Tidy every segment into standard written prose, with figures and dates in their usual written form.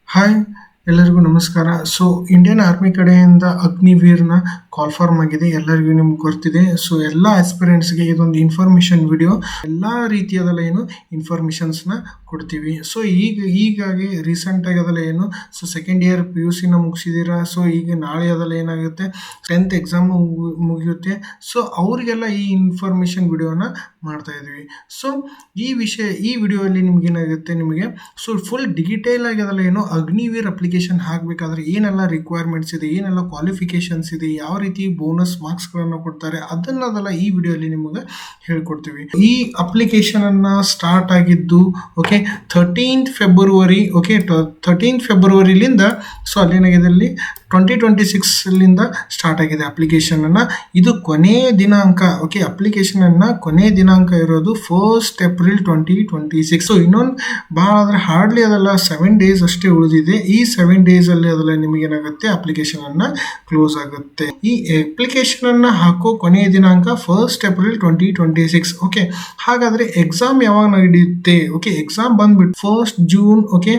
Hi ಎಲ್ಲರಿಗೂ ನಮಸ್ಕಾರ. So Indian army ಕಡೆಯಿಂದ ಅಗ್ನಿವೀರ್‌ನ ಕಾಲ್ ಫಾರ್ಮ್ ಆಗಿದೆ. ಎಲ್ಲರಿಗೂ ನಿಮ್ಗೆ ಗೊತ್ತಿದೆ. ಸೊ ಎಲ್ಲ ಆಸ್ಪಿರೆಂಟ್ಸ್‌ಗೆ ಇದೊಂದು ಇನ್ಫಾರ್ಮೇಷನ್ ವಿಡಿಯೋ. ಎಲ್ಲ ರೀತಿಯಾದಲ್ಲ ಏನು ಇನ್ಫಾರ್ಮೇಷನ್ಸ್‌ನ ಕೊಡ್ತೀವಿ. ಸೊ ಹೀಗಾಗಿ ರೀಸೆಂಟಾಗಿ ಅದೆಲ್ಲ ಏನು ಸೊ ಸೆಕೆಂಡ್ ಇಯರ್ PUCನ ಮುಗಿಸಿದ್ದೀರಾ. ಸೊ ಈಗ ನಾಳೆ ಅದೆಲ್ಲ ಏನಾಗುತ್ತೆ 10th ಎಕ್ಸಾಮ್ ಮುಗಿಯುತ್ತೆ. ಸೊ ಅವರಿಗೆಲ್ಲ ಈ ಇನ್ಫಾರ್ಮೇಷನ್ ವಿಡಿಯೋನ ಮಾಡ್ತಾ ಇದ್ವಿ. ಸೊ ಈ ವಿಡಿಯೋದಲ್ಲಿ ನಿಮ್ಗೇನಾಗುತ್ತೆ ನಿಮಗೆ ಸೊ ಫುಲ್ ಡಿಟೇಲ್ ಆಗಿ ಅದೆಲ್ಲ ಏನು ಅಗ್ನಿವೀರ್ ಅಪ್ಲಿಕೇಶನ್ ಹಾಕಬೇಕಾದ್ರೆ ಏನೆಲ್ಲ ರಿಕ್ವೈರ್ಮೆಂಟ್ಸ್ ಇದೆ, ಏನೆಲ್ಲ ಕ್ವಾಲಿಫಿಕೇಶನ್ಸ್ ಇದೆ, ಯಾವ ರೀತಿ ಬೋನಸ್ ಮಾರ್ಕ್ಸ್ಗಳನ್ನು ಕೊಡ್ತಾರೆ ಅದನ್ನೆಲ್ಲ ಈ ವಿಡಿಯೋಲಿ ನಿಮಗೆ ಹೇಳ್ಕೊಡ್ತೀವಿ. ಈ ಅಪ್ಲಿಕೇಶನ್ ಅನ್ನ ಸ್ಟಾರ್ಟ್ ಆಗಿದ್ದು okay 13th February. Okay 13th ಫೆಬ್ರವರಿಲಿಂದ ಸೊ ಅಲ್ಲೇನಾಗಿದೆ 2026ಲಿಂದ ಸ್ಟಾರ್ಟ್ ಆಗಿದೆ ಅಪ್ಲಿಕೇಶನ್ ಅನ್ನ. ಇದು ಕೊನೆಯ ದಿನಾಂಕ ಓಕೆ ಅಪ್ಲಿಕೇಶನ್ ಅನ್ನ ಕೊನೆಯ ದಿನಾಂಕ ಇರೋದು 1st ಏಪ್ರಿಲ್ 2026. ಸೊ ಇನ್ನೊಂದು ಭಾಳ ಆದರೆ ಹಾರ್ಡ್ಲಿ ಅದೆಲ್ಲ 7 days ಅಷ್ಟೇ ಉಳಿದಿದೆ. ಈ 7 days ಅಲ್ಲಿ ಅದೆಲ್ಲ ನಿಮಗೆ ಏನಾಗುತ್ತೆ ಅಪ್ಲಿಕೇಶನ್ ಅನ್ನ ಕ್ಲೋಸ್ ಆಗುತ್ತೆ. ಈ ಅಪ್ಲಿಕೇಶನ್ ಅನ್ನ ಹಾಕೋ ಕೊನೆಯ ದಿನಾಂಕ 1st ಏಪ್ರಿಲ್ 2026. ಓಕೆ ಹಾಗಾದ್ರೆ ಎಕ್ಸಾಮ್ ಯಾವಾಗ ನಡೆಯುತ್ತೆ? ಓಕೆ ಎಕ್ಸಾಮ್ ಬಂದ್ಬಿಟ್ಟು 1st June okay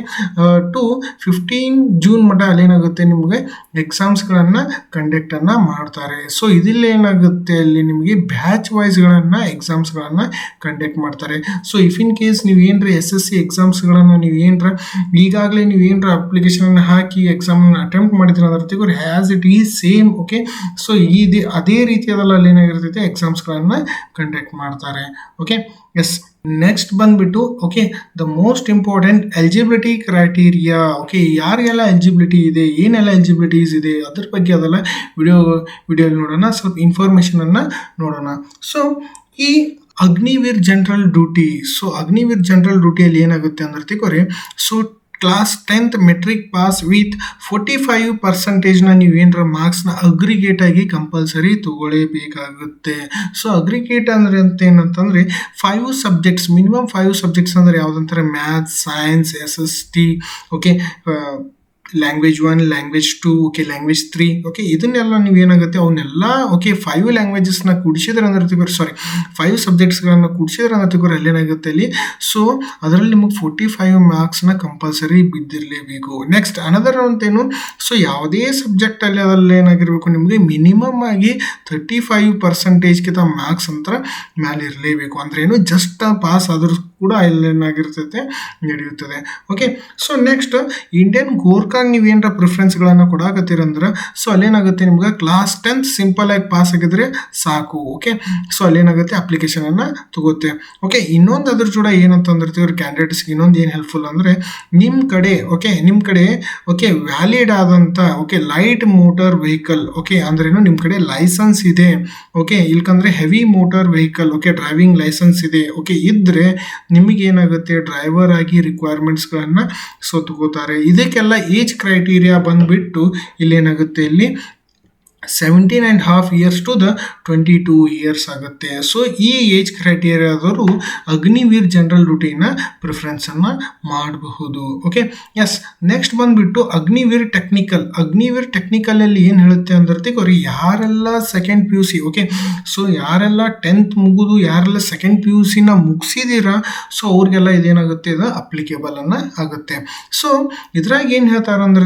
to 15 June ಮಟ್ಟ ಅಲ್ಲೇನಾಗುತ್ತೆ ನಿಮಗೆ ಎಕ್ಸಾಮ್ಸ್ಗಳನ್ನು ಕಂಡಕ್ಟ್ ಅನ್ನ ಮಾಡ್ತಾರೆ. ಸೊ ಇದಿಲ್ಲ ಏನಾಗುತ್ತೆ ಅಲ್ಲಿ ನಿಮಗೆ ಬ್ಯಾಚ್ ವೈಸ್ಗಳನ್ನ ಎಕ್ಸಾಮ್ಸ್ಗಳನ್ನು ಕಂಡಕ್ಟ್ ಮಾಡ್ತಾರೆ. ಸೊ ಇಫ್ ಇನ್ ಕೇಸ್ ನೀವು ಏನರ SSC ಎಕ್ಸಾಮ್ಸ್ಗಳನ್ನು ನೀವು ಏನರ ಈಗಾಗಲೇ ನೀವು ಏನರ ಅಪ್ಲಿಕೇಶನ್ ಹಾಕಿ ಎಕ್ಸಾಮನ್ನು ಅಟೆಂಪ್ಟ್ ಮಾಡಿದ್ರೆ ಅಂದ್ರೆ has it is same okay. So ಅದೇ ರೀತಿಯಾದಲ್ಲ ಅಲ್ಲಿ ಏನಾಗಿರ್ತೈತೆ ಎಕ್ಸಾಮ್ಸ್ಗಳನ್ನು ಕಂಡಕ್ಟ್ ಮಾಡ್ತಾರೆ. ಓಕೆ ಎಸ್ ನೆಕ್ಸ್ಟ್ ಬಂದ್ಬಿಟ್ಟು okay the most important eligibility criteria. Okay ಯಾರಿಗೆಲ್ಲ ಎಲಿಜಿಬಿಲಿಟಿ ಇದೆ, ಏನೆಲ್ಲ ಎಲಿಜಿಬಿಲಿಟೀಸ್ ಇದೆ ಅದ್ರ ಬಗ್ಗೆ ಅದೆಲ್ಲ ವಿಡಿಯೋ ನೋಡೋಣ. ಸ್ವಲ್ಪ ಇನ್ಫಾರ್ಮೇಷನ್ ಅನ್ನ ನೋಡೋಣ. ಸೊ ಈ Agniveer general duty. So Agniveer general ಡ್ಯೂಟಿಯಲ್ಲಿ ಏನಾಗುತ್ತೆ ಅಂದ್ರೆ ತಿಳ್ಕೊರಿ. So class 10th matric pass with 45% ನೀವು ಏನರ ಮಾರ್ಕ್ಸ್ನ ಅಗ್ರಿಗೇಟ್ ಆಗಿ ಕಂಪಲ್ಸರಿ ತಗೊಳ್ಳೇಬೇಕಾಗುತ್ತೆ. ಸೊ ಅಗ್ರಿಗೇಟ್ ಅಂದ್ರೆ ಅಂತ ಏನಂತಂದ್ರೆ 5 ಸಬ್ಜೆಕ್ಟ್ಸ್ ಮಿನಿಮಮ್ 5 ಸಬ್ಜೆಕ್ಟ್ಸ್ ಅಂದ್ರೆ ಯಾವ್ದಂತಾರೆ maths, science, SST okay language 1, language 2 okay language 3 okay ಇದನ್ನೆಲ್ಲ ನೀವು ಏನಾಗುತ್ತೆ ಅವನ್ನೆಲ್ಲ ಓಕೆ 5 ಲ್ಯಾಂಗ್ವೇಜಸ್ನ ಕೂಡಿಸಿದ್ರೆ ಅಂದ್ರೆ ತಿಳ್ಕೊರಿ 5 ಸಬ್ಜೆಕ್ಟ್ಸ್ಗಳನ್ನ ಕೂಡಿಸಿದ್ರೆ ಅಂದ್ರೆ ತಿಳ್ಕೊರಿ ಅಲ್ಲೇನಾಗುತ್ತೆ ಅಲ್ಲಿ. ಸೊ ಅದರಲ್ಲಿ ನಿಮಗೆ 45 ಮಾರ್ಕ್ಸ್ನ ಕಂಪಲ್ಸರಿ ಬಿದ್ದಿರಲೇಬೇಕು. ನೆಕ್ಸ್ಟ್ ಅನದರ್ ಅಂತೇನು ಸೊ ಯಾವುದೇ ಸಬ್ಜೆಕ್ಟ್ ಅಲ್ಲಿ ಅದರಲ್ಲಿ ಏನಾಗಿರ್ಬೇಕು ನಿಮಗೆ ಮಿನಿಮಮ್ ಆಗಿ 35% ಮಾರ್ಕ್ಸ್ ಅಂತ ಮೇಲೆ ಇರಲೇಬೇಕು. ಅಂದ್ರೆ ಏನು ಜಸ್ಟ್ ಪಾಸ್ ಆದ್ರೂ ಕೂಡ ಅಲ್ಲೇನಾಗಿರ್ತೈತೆ ನಡೆಯುತ್ತದೆ. Okay so next Indian Gorkha ನೀವು ಏನರ ಪ್ರಿಫರೆನ್ಸ್ಗಳನ್ನು ಕೊಡಾಕತ್ತೀರಂದ್ರೆ ಸೊ ಅಲ್ಲೇನಾಗುತ್ತೆ ನಿಮ್ಗೆ ಕ್ಲಾಸ್ 10th ಸಿಂಪಲ್ ಆಗಿ ಪಾಸ್ ಆಗಿದ್ರೆ ಸಾಕು. ಓಕೆ ಸೊ ಅಲ್ಲೇನಾಗುತ್ತೆ ಅಪ್ಲಿಕೇಶನ್ ಅನ್ನ ತಗೋತೆ. ಓಕೆ ಇನ್ನೊಂದು ಅದ್ರ ಜೋಡ ಏನಂತಂದ್ರೆ ಕ್ಯಾಂಡಿಡೇಟ್ಸ್ಗೆ ಇನ್ನೊಂದು ಏನು ಹೆಲ್ಪ್ಫುಲ್ ಅಂದ್ರೆ ನಿಮ್ಮ ಕಡೆ ಓಕೆ ವ್ಯಾಲಿಡ್ ಆದಂತ okay light motor vehicle okay ಅಂದ್ರೇನು ನಿಮ್ಮ ಕಡೆ ಲೈಸೆನ್ಸ್ ಇದೆ ಓಕೆ ಇಲ್ಕಂದ್ರೆ heavy motor vehicle okay driving license ಇದೆ ಓಕೆ ಇದ್ರೆ ನಿಮಗೆ ಏನಾಗುತ್ತೆ ಡ್ರೈವರ್ ಆಗಿ ರಿಕ್ವೈರ್ಮೆಂಟ್ಸ್ಗಳನ್ನು ಸೊ ತಗೋತಾರೆ. ಇದಕ್ಕೆಲ್ಲ ಏಜ್ ಕ್ರೈಟೀರಿಯಾ ಬಂದ್ಬಿಟ್ಟು ಇಲ್ಲೇನಾಗುತ್ತೆ ಇಲ್ಲಿ 17.5 years to the 22 years ಆಗುತ್ತೆ. ಸೊ ಈ ಏಜ್ ಕ್ರೈಟೀರಿಯಾದವರು ಅಗ್ನಿವೀರ್ ಜನರಲ್ ಡ್ಯೂಟಿನ ಪ್ರಿಫರೆನ್ಸ್ ಅನ್ನ ಮಾಡಬಹುದು. ಓಕೆ ಎಸ್ ನೆಕ್ಸ್ಟ್ ಬಂದ್ಬಿಟ್ಟು ಅಗ್ನಿವೀರ್ ಟೆಕ್ನಿಕಲ್ ಅಲ್ಲಿ ಏನು ಹೇಳುತ್ತೆ ಅಂದ್ರೆ ಅವ್ರಿಗೆ ಯಾರೆಲ್ಲ ಸೆಕೆಂಡ್ PUC ಓಕೆ ಸೊ ಯಾರೆಲ್ಲ 10th ಮುಗಿದು ಯಾರೆಲ್ಲ ಸೆಕೆಂಡ್ PUCನ ಮುಗಿಸಿದೀರಾ ಸೊ ಅವ್ರಿಗೆಲ್ಲ ಇದೇನಾಗುತ್ತೆ ಇದು ಅಪ್ಲಿಕೇಬಲ್ ಅನ್ನ ಆಗುತ್ತೆ. ಸೊ ಇದ್ರಾಗ ಏನು ಹೇಳ್ತಾರೆ ಅಂದ್ರೆ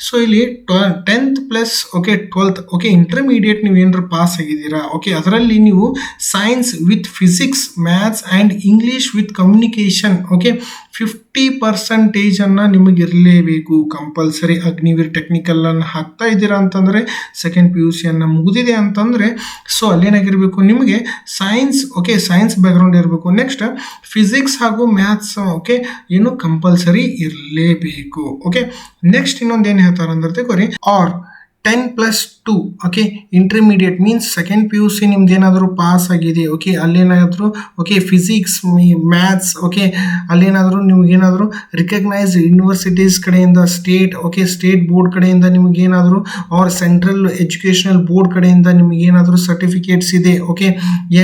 ಸೊ ಇಲ್ಲಿ 10th plus okay 12th okay intermediate ನೀವು ಏನಾರ ಪಾಸ್ ಆಗಿದ್ದೀರಾ ಓಕೆ ಅದರಲ್ಲಿ ನೀವು science with physics, maths and English with communication okay 50% ನಿಮಗೆ ಇರಲೇಬೇಕು ಕಂಪಲ್ಸರಿ. ಅಗ್ನಿವೀರ್ ಟೆಕ್ನಿಕಲ್ ಅನ್ನು ಹಾಕ್ತಾ ಇದ್ದೀರಾ ಅಂತಂದರೆ ಸೆಕೆಂಡ್ PUC ಮುಗಿದಿದೆ ಅಂತಂದರೆ ಸೊ ಅಲ್ಲೇನಾಗಿರಬೇಕು ನಿಮಗೆ ಸೈನ್ಸ್ ಬ್ಯಾಕ್ಗ್ರೌಂಡ್ ಇರಬೇಕು. ನೆಕ್ಸ್ಟ್ ಫಿಸಿಕ್ಸ್ ಹಾಗೂ ಮ್ಯಾಥ್ಸ್ ಓಕೆ ಏನು ಕಂಪಲ್ಸರಿ ಇರಲೇಬೇಕು. ಓಕೆ ನೆಕ್ಸ್ಟ್ ಇನ್ನೊಂದು ಏನು ಹೇಳ್ತಾರೆ ಅಂದ್ರೆ or 10+2 okay intermediate means second PUC ನಿಮ್ದು ಏನಾದರೂ ಪಾಸ್ ಆಗಿದೆ ಓಕೆ ಅಲ್ಲೇನಾದರೂ ಓಕೆ ಫಿಸಿಕ್ಸ್ ಮ್ಯಾಥ್ಸ್ ಓಕೆ ಅಲ್ಲೇನಾದರೂ ನಿಮ್ಗೇನಾದರೂ ರಿಕಗ್ನೈಸ್ಡ್ ಯೂನಿವರ್ಸಿಟೀಸ್ ಕಡೆಯಿಂದ ಸ್ಟೇಟ್ ಬೋರ್ಡ್ ಕಡೆಯಿಂದ ನಿಮಗೇನಾದರೂ ಆರ್ ಸೆಂಟ್ರಲ್ ಎಜುಕೇಷನಲ್ ಬೋರ್ಡ್ ಕಡೆಯಿಂದ ನಿಮಗೇನಾದರೂ ಸರ್ಟಿಫಿಕೇಟ್ಸ್ ಇದೆ ಓಕೆ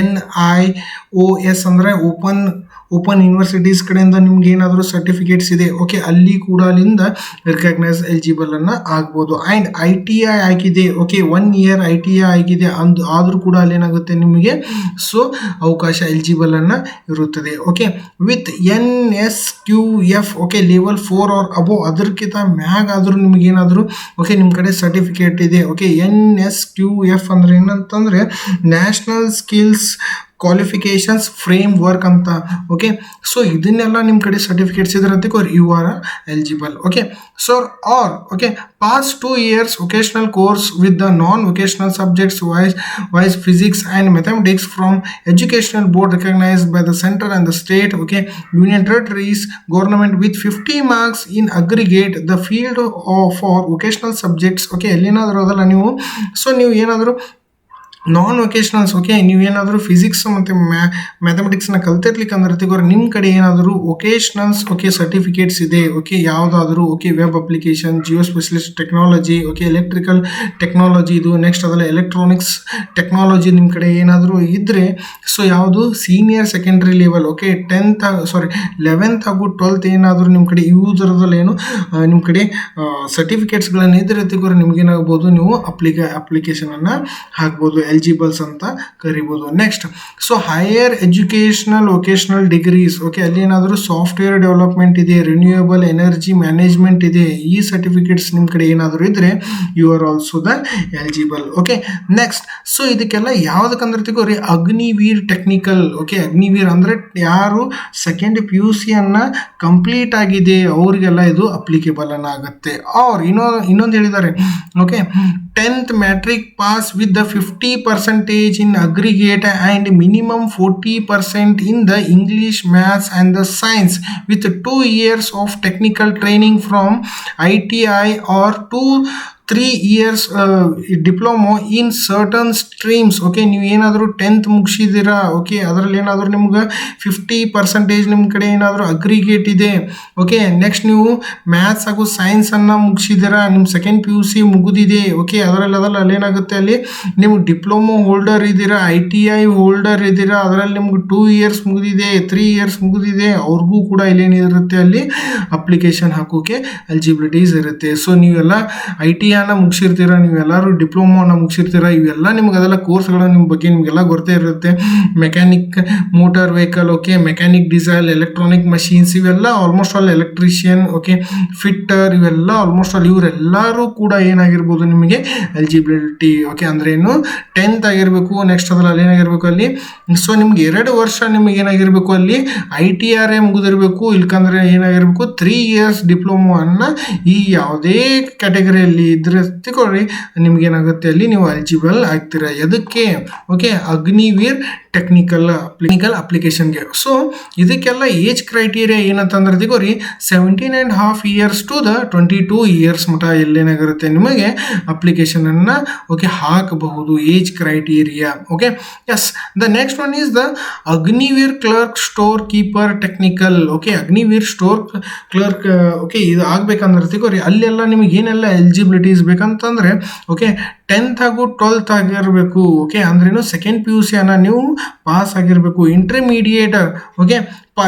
NIOS ಅಂದರೆ ಓಪನ್ ಯೂನಿವರ್ಸಿಟೀಸ್ ಕಡೆಯಿಂದ ನಿಮ್ಗೆ ಏನಾದರೂ ಸರ್ಟಿಫಿಕೇಟ್ಸ್ ಇದೆ, ಓಕೆ, ಅಲ್ಲಿ ಕೂಡ ಅಲ್ಲಿಂದ ರಿಕಗ್ನೈಸ್ ಎಲಿಜಿಬಲ್ ಅನ್ನ ಆಗ್ಬೋದು. ಆ್ಯಂಡ್ ITI ಆಗಿದೆ, ಓಕೆ, 1 year ITI ಆಗಿದೆ ಆದರೂ ಕೂಡ ಅಲ್ಲೇನಾಗುತ್ತೆ ನಿಮಗೆ ಸೊ ಅವಕಾಶ ಎಲಿಜಿಬಲ್ ಅನ್ನ ಇರುತ್ತದೆ. Okay, with NSQF, okay, level 4 or above, ಅದಕ್ಕಿಂತ ಮ್ಯಾಗ್ ಆದರೂ ನಿಮಗೇನಾದರೂ ಓಕೆ ನಿಮ್ಮ ಕಡೆ ಸರ್ಟಿಫಿಕೇಟ್ ಇದೆ. ಓಕೆ, NSQF ಅಂದ್ರೆ ಏನಂತಂದ್ರೆ national skills qualifications framework ಅಂತ. ಓಕೆ, ಸೊ ಇದನ್ನೆಲ್ಲ ನಿಮ್ಮ ಕಡೆ ಸರ್ಟಿಫಿಕೇಟ್ಸ್ ಇದ್ರತ್ತೆ you are eligible. Okay, so or okay pass 2 years vocational course with the non vocational subjects wise physics and mathematics from educational board recognised by the centre and the state, okay, union territories government with 50 marks in aggregate the field for vocational subjects. Okay, ಎಲ್ಲಿನಾದರೂ ಅದಲ್ಲ ನೀವು so ನೀವು ಏನಾದರೂ ನಾನ್ ವೊಕೇಶನಲ್ಸ್, okay, ನೀವೇನಾದರೂ physics ಮತ್ತು ಮ್ಯಾಥಮೆಟಿಕ್ಸ್ನ ಕಲ್ತಿರ್ಲಿಕ್ಕೆ ಅಂದ್ರೆ ನಿಮ್ಮ ಕಡೆ ಏನಾದರೂ ವೊಕೇಶನಲ್ಸ್ ಓಕೆ ಸರ್ಟಿಫಿಕೇಟ್ಸ್ ಇದೆ, ಓಕೆ, ಯಾವುದಾದ್ರೂ okay web application, Jio specialist technology, okay, electrical technology, ಇದು ನೆಕ್ಸ್ಟ್ ಅದಲ್ಲ ಎಲೆಕ್ಟ್ರಾನಿಕ್ಸ್ ಟೆಕ್ನಾಲಜಿ ನಿಮ್ಮ ಕಡೆ ಏನಾದರೂ ಇದ್ದರೆ ಸೊ ಯಾವುದು senior secondary level, okay, 11th ಹಾಗೂ 12th ಏನಾದರೂ ನಿಮ್ಮ ಕಡೆ ಯೂಸರದಲ್ಲಿ ಏನು ನಿಮ್ಮ ಕಡೆ ಸರ್ಟಿಫಿಕೇಟ್ಸ್ಗಳನ್ನು ಇದ್ರೆ ನಿಮ್ಗೇನಾಗ್ಬೋದು ನೀವು ಅಪ್ಲಿಕೇಶನನ್ನು ಹಾಕ್ಬೋದು, ಎಲಿಜಿಬಲ್ಸ್ ಅಂತ ಕರಿಬೋದು. Next so higher educational vocational degrees, okay, ಅಲ್ಲಿ ಏನಾದರೂ ಸಾಫ್ಟ್ವೇರ್ ಡೆವಲಪ್ಮೆಂಟ್ ಇದೆ, ರಿನ್ಯೂಯಬಲ್ ಎನರ್ಜಿ ಮ್ಯಾನೇಜ್ಮೆಂಟ್ ಇದೆ, ಈ ಸರ್ಟಿಫಿಕೇಟ್ಸ್ ನಿಮ್ಮ ಕಡೆ ಏನಾದರೂ ಇದ್ದರೆ you are also the eligible. Okay, next so ಇದಕ್ಕೆಲ್ಲ ಯಾವುದಕ್ಕಂದ್ರೆ ಅಗ್ನಿವೀರ್ ಟೆಕ್ನಿಕಲ್, ಓಕೆ, ಅಗ್ನಿವೀರ್ ಅಂದರೆ ಯಾರು ಸೆಕೆಂಡ್ PUC ಅನ್ನ ಕಂಪ್ಲೀಟ್ ಆಗಿದೆ ಅವರಿಗೆಲ್ಲ ಇದು ಅಪ್ಲಿಕೇಬಲ್ ಅನ್ನ ಆಗುತ್ತೆ. ಅವ್ರು ಇನ್ನೊಂದು ಹೇಳಿದ್ದಾರೆ, okay, 10th matric pass with the 50% in aggregate and minimum 40% in the English, Maths and the Science with 2 years of technical training from ITI or 3 years diploma in certain streams. Okay, ನೀವು ಏನಾದರೂ 10th ಮುಗಿಸಿದ್ದೀರಾ, okay, ಅದರಲ್ಲಿ ಏನಾದರೂ ನಿಮ್ಗೆ 50% ನಿಮ್ಮ ಕಡೆ ಏನಾದರೂ aggregate ಇದೆ, okay, next ನೀವು ಮ್ಯಾಥ್ಸ್ ಹಾಗೂ ಸೈನ್ಸನ್ನು ಮುಗಿಸಿದ್ದೀರಾ, ನಿಮ್ಮ ಸೆಕೆಂಡ್ PUC ಮುಗಿದಿದೆ, ಓಕೆ, ಅದರಲ್ಲಿ ಅಲ್ಲೇನಾಗುತ್ತೆ ಅಲ್ಲಿ ನಿಮ್ಗೆ ಡಿಪ್ಲೊಮೊ ಹೋಲ್ಡರ್ ಇದ್ದೀರಾ, ITI ಹೋಲ್ಡರ್ ಇದ್ದೀರಾ, ಅದರಲ್ಲಿ ನಿಮ್ಗೆ 2 years ಮುಗಿದಿದೆ, 3 years ಮುಗಿದಿದೆ, ಅವ್ರಿಗೂ ಕೂಡ ಇಲ್ಲೇನಿರುತ್ತೆ ಅಲ್ಲಿ ಅಪ್ಲಿಕೇಶನ್ ಹಾಕೋಕೆ ಎಲಿಜಿಬಿಲಿಟೀಸ್ ಇರುತ್ತೆ. ಸೊ ನೀವೆಲ್ಲ ITI ಮುಗಿಸಿರ್ತೀರಾ, ನೀವೆಲ್ಲರೂ ಡಿಪ್ಲೊಮೋನ ಮುಗಿಸಿರ್ತೀರಾ, ಇವೆಲ್ಲ ನಿಮ್ಗೆ ಅದೆಲ್ಲ ಕೋರ್ಸ್ಗಳ ನಿಮ್ಮ ಬಗ್ಗೆ ನಿಮಗೆಲ್ಲ ಗೊತ್ತೇ ಇರುತ್ತೆ. Mechanic motor vehicle, okay, mechanic diesel, electronic machines, ಇವೆಲ್ಲ almost all electrician, okay, fitter, ಇವೆಲ್ಲ ಆಲ್ಮೋಸ್ಟ್ ಆಲ್ ಇವರೆಲ್ಲರೂ ಕೂಡ ಏನಾಗಿರ್ಬೋದು ನಿಮಗೆ ಎಲಿಜಿಬಿಲಿಟಿ. ಓಕೆ, ಅಂದ್ರೆ ಏನು 10th ಆಗಿರಬೇಕು, ನೆಕ್ಸ್ಟ್ ಅದ್ರಲ್ಲಿ ಏನಾಗಿರ್ಬೇಕು ಅಲ್ಲಿ ಸೊ ನಿಮ್ಗೆ 2 ವರ್ಷ ನಿಮಗೆ ಏನಾಗಿರ್ಬೇಕು ಅಲ್ಲಿ ITR ಮುಗಿದಿರಬೇಕು, ಇಲ್ಕಂದ್ರೆ ಏನಾಗಿರ್ಬೇಕು 3 years ಡಿಪ್ಲೊಮೊ ಅನ್ನ ಈ ಯಾವುದೇ ಕ್ಯಾಟಗರಿಯಲ್ಲಿ ತಿಳ್ಕೊಳ್ಳಿ ನಿಮ್ಗೇನಾಗುತ್ತೆ ಅಲ್ಲಿ ನೀವು ಎಲಿಜಿಬಲ್ ಆಗ್ತೀರಾ. ಎದಕ್ಕೆ ಓಕೆ ಅಗ್ನಿವೀರ್ ಟೆಕ್ನಿಕಲ್ ಅಪ್ಲಿಕೇಶನ್ಗೆ. ಸೊ ಇದಕ್ಕೆಲ್ಲ ಏಜ್ ಕ್ರೈಟೀರಿಯಾ ಏನಂತಂದ್ರೆ ದಿಗೋರಿ 17.5 years to the 22 years ಮಟ ಎಲ್ಲೇನಾಗಿರುತ್ತೆ ನಿಮಗೆ ಅಪ್ಲಿಕೇಶನ್ ಅನ್ನ ಓಕೆ ಹಾಕಬಹುದು age criteria. Okay yes the next one is the Agniveer clerk store keeper technical. Okay Agniveer store clerk okay ಇದು ಆಗ್ಬೇಕಂದ್ರೆ ತಿಗೋರಿ ಅಲ್ಲೆಲ್ಲ ನಿಮಗೆ ಏನೆಲ್ಲ ಎಲಿಜಿಬಿಲಿಟೀಸ್ ಬೇಕಂತಂದ್ರೆ ಓಕೆ 10th ಹಾಗೂ 12th ಆಗಿರಬೇಕು. ಓಕೆ ಅಂದ್ರೇನು ಸೆಕೆಂಡ್ PUC ಅನ್ನ ನೀವು ಪಾಸ್ ಆಗಿರಬೇಕು. Intermediate okay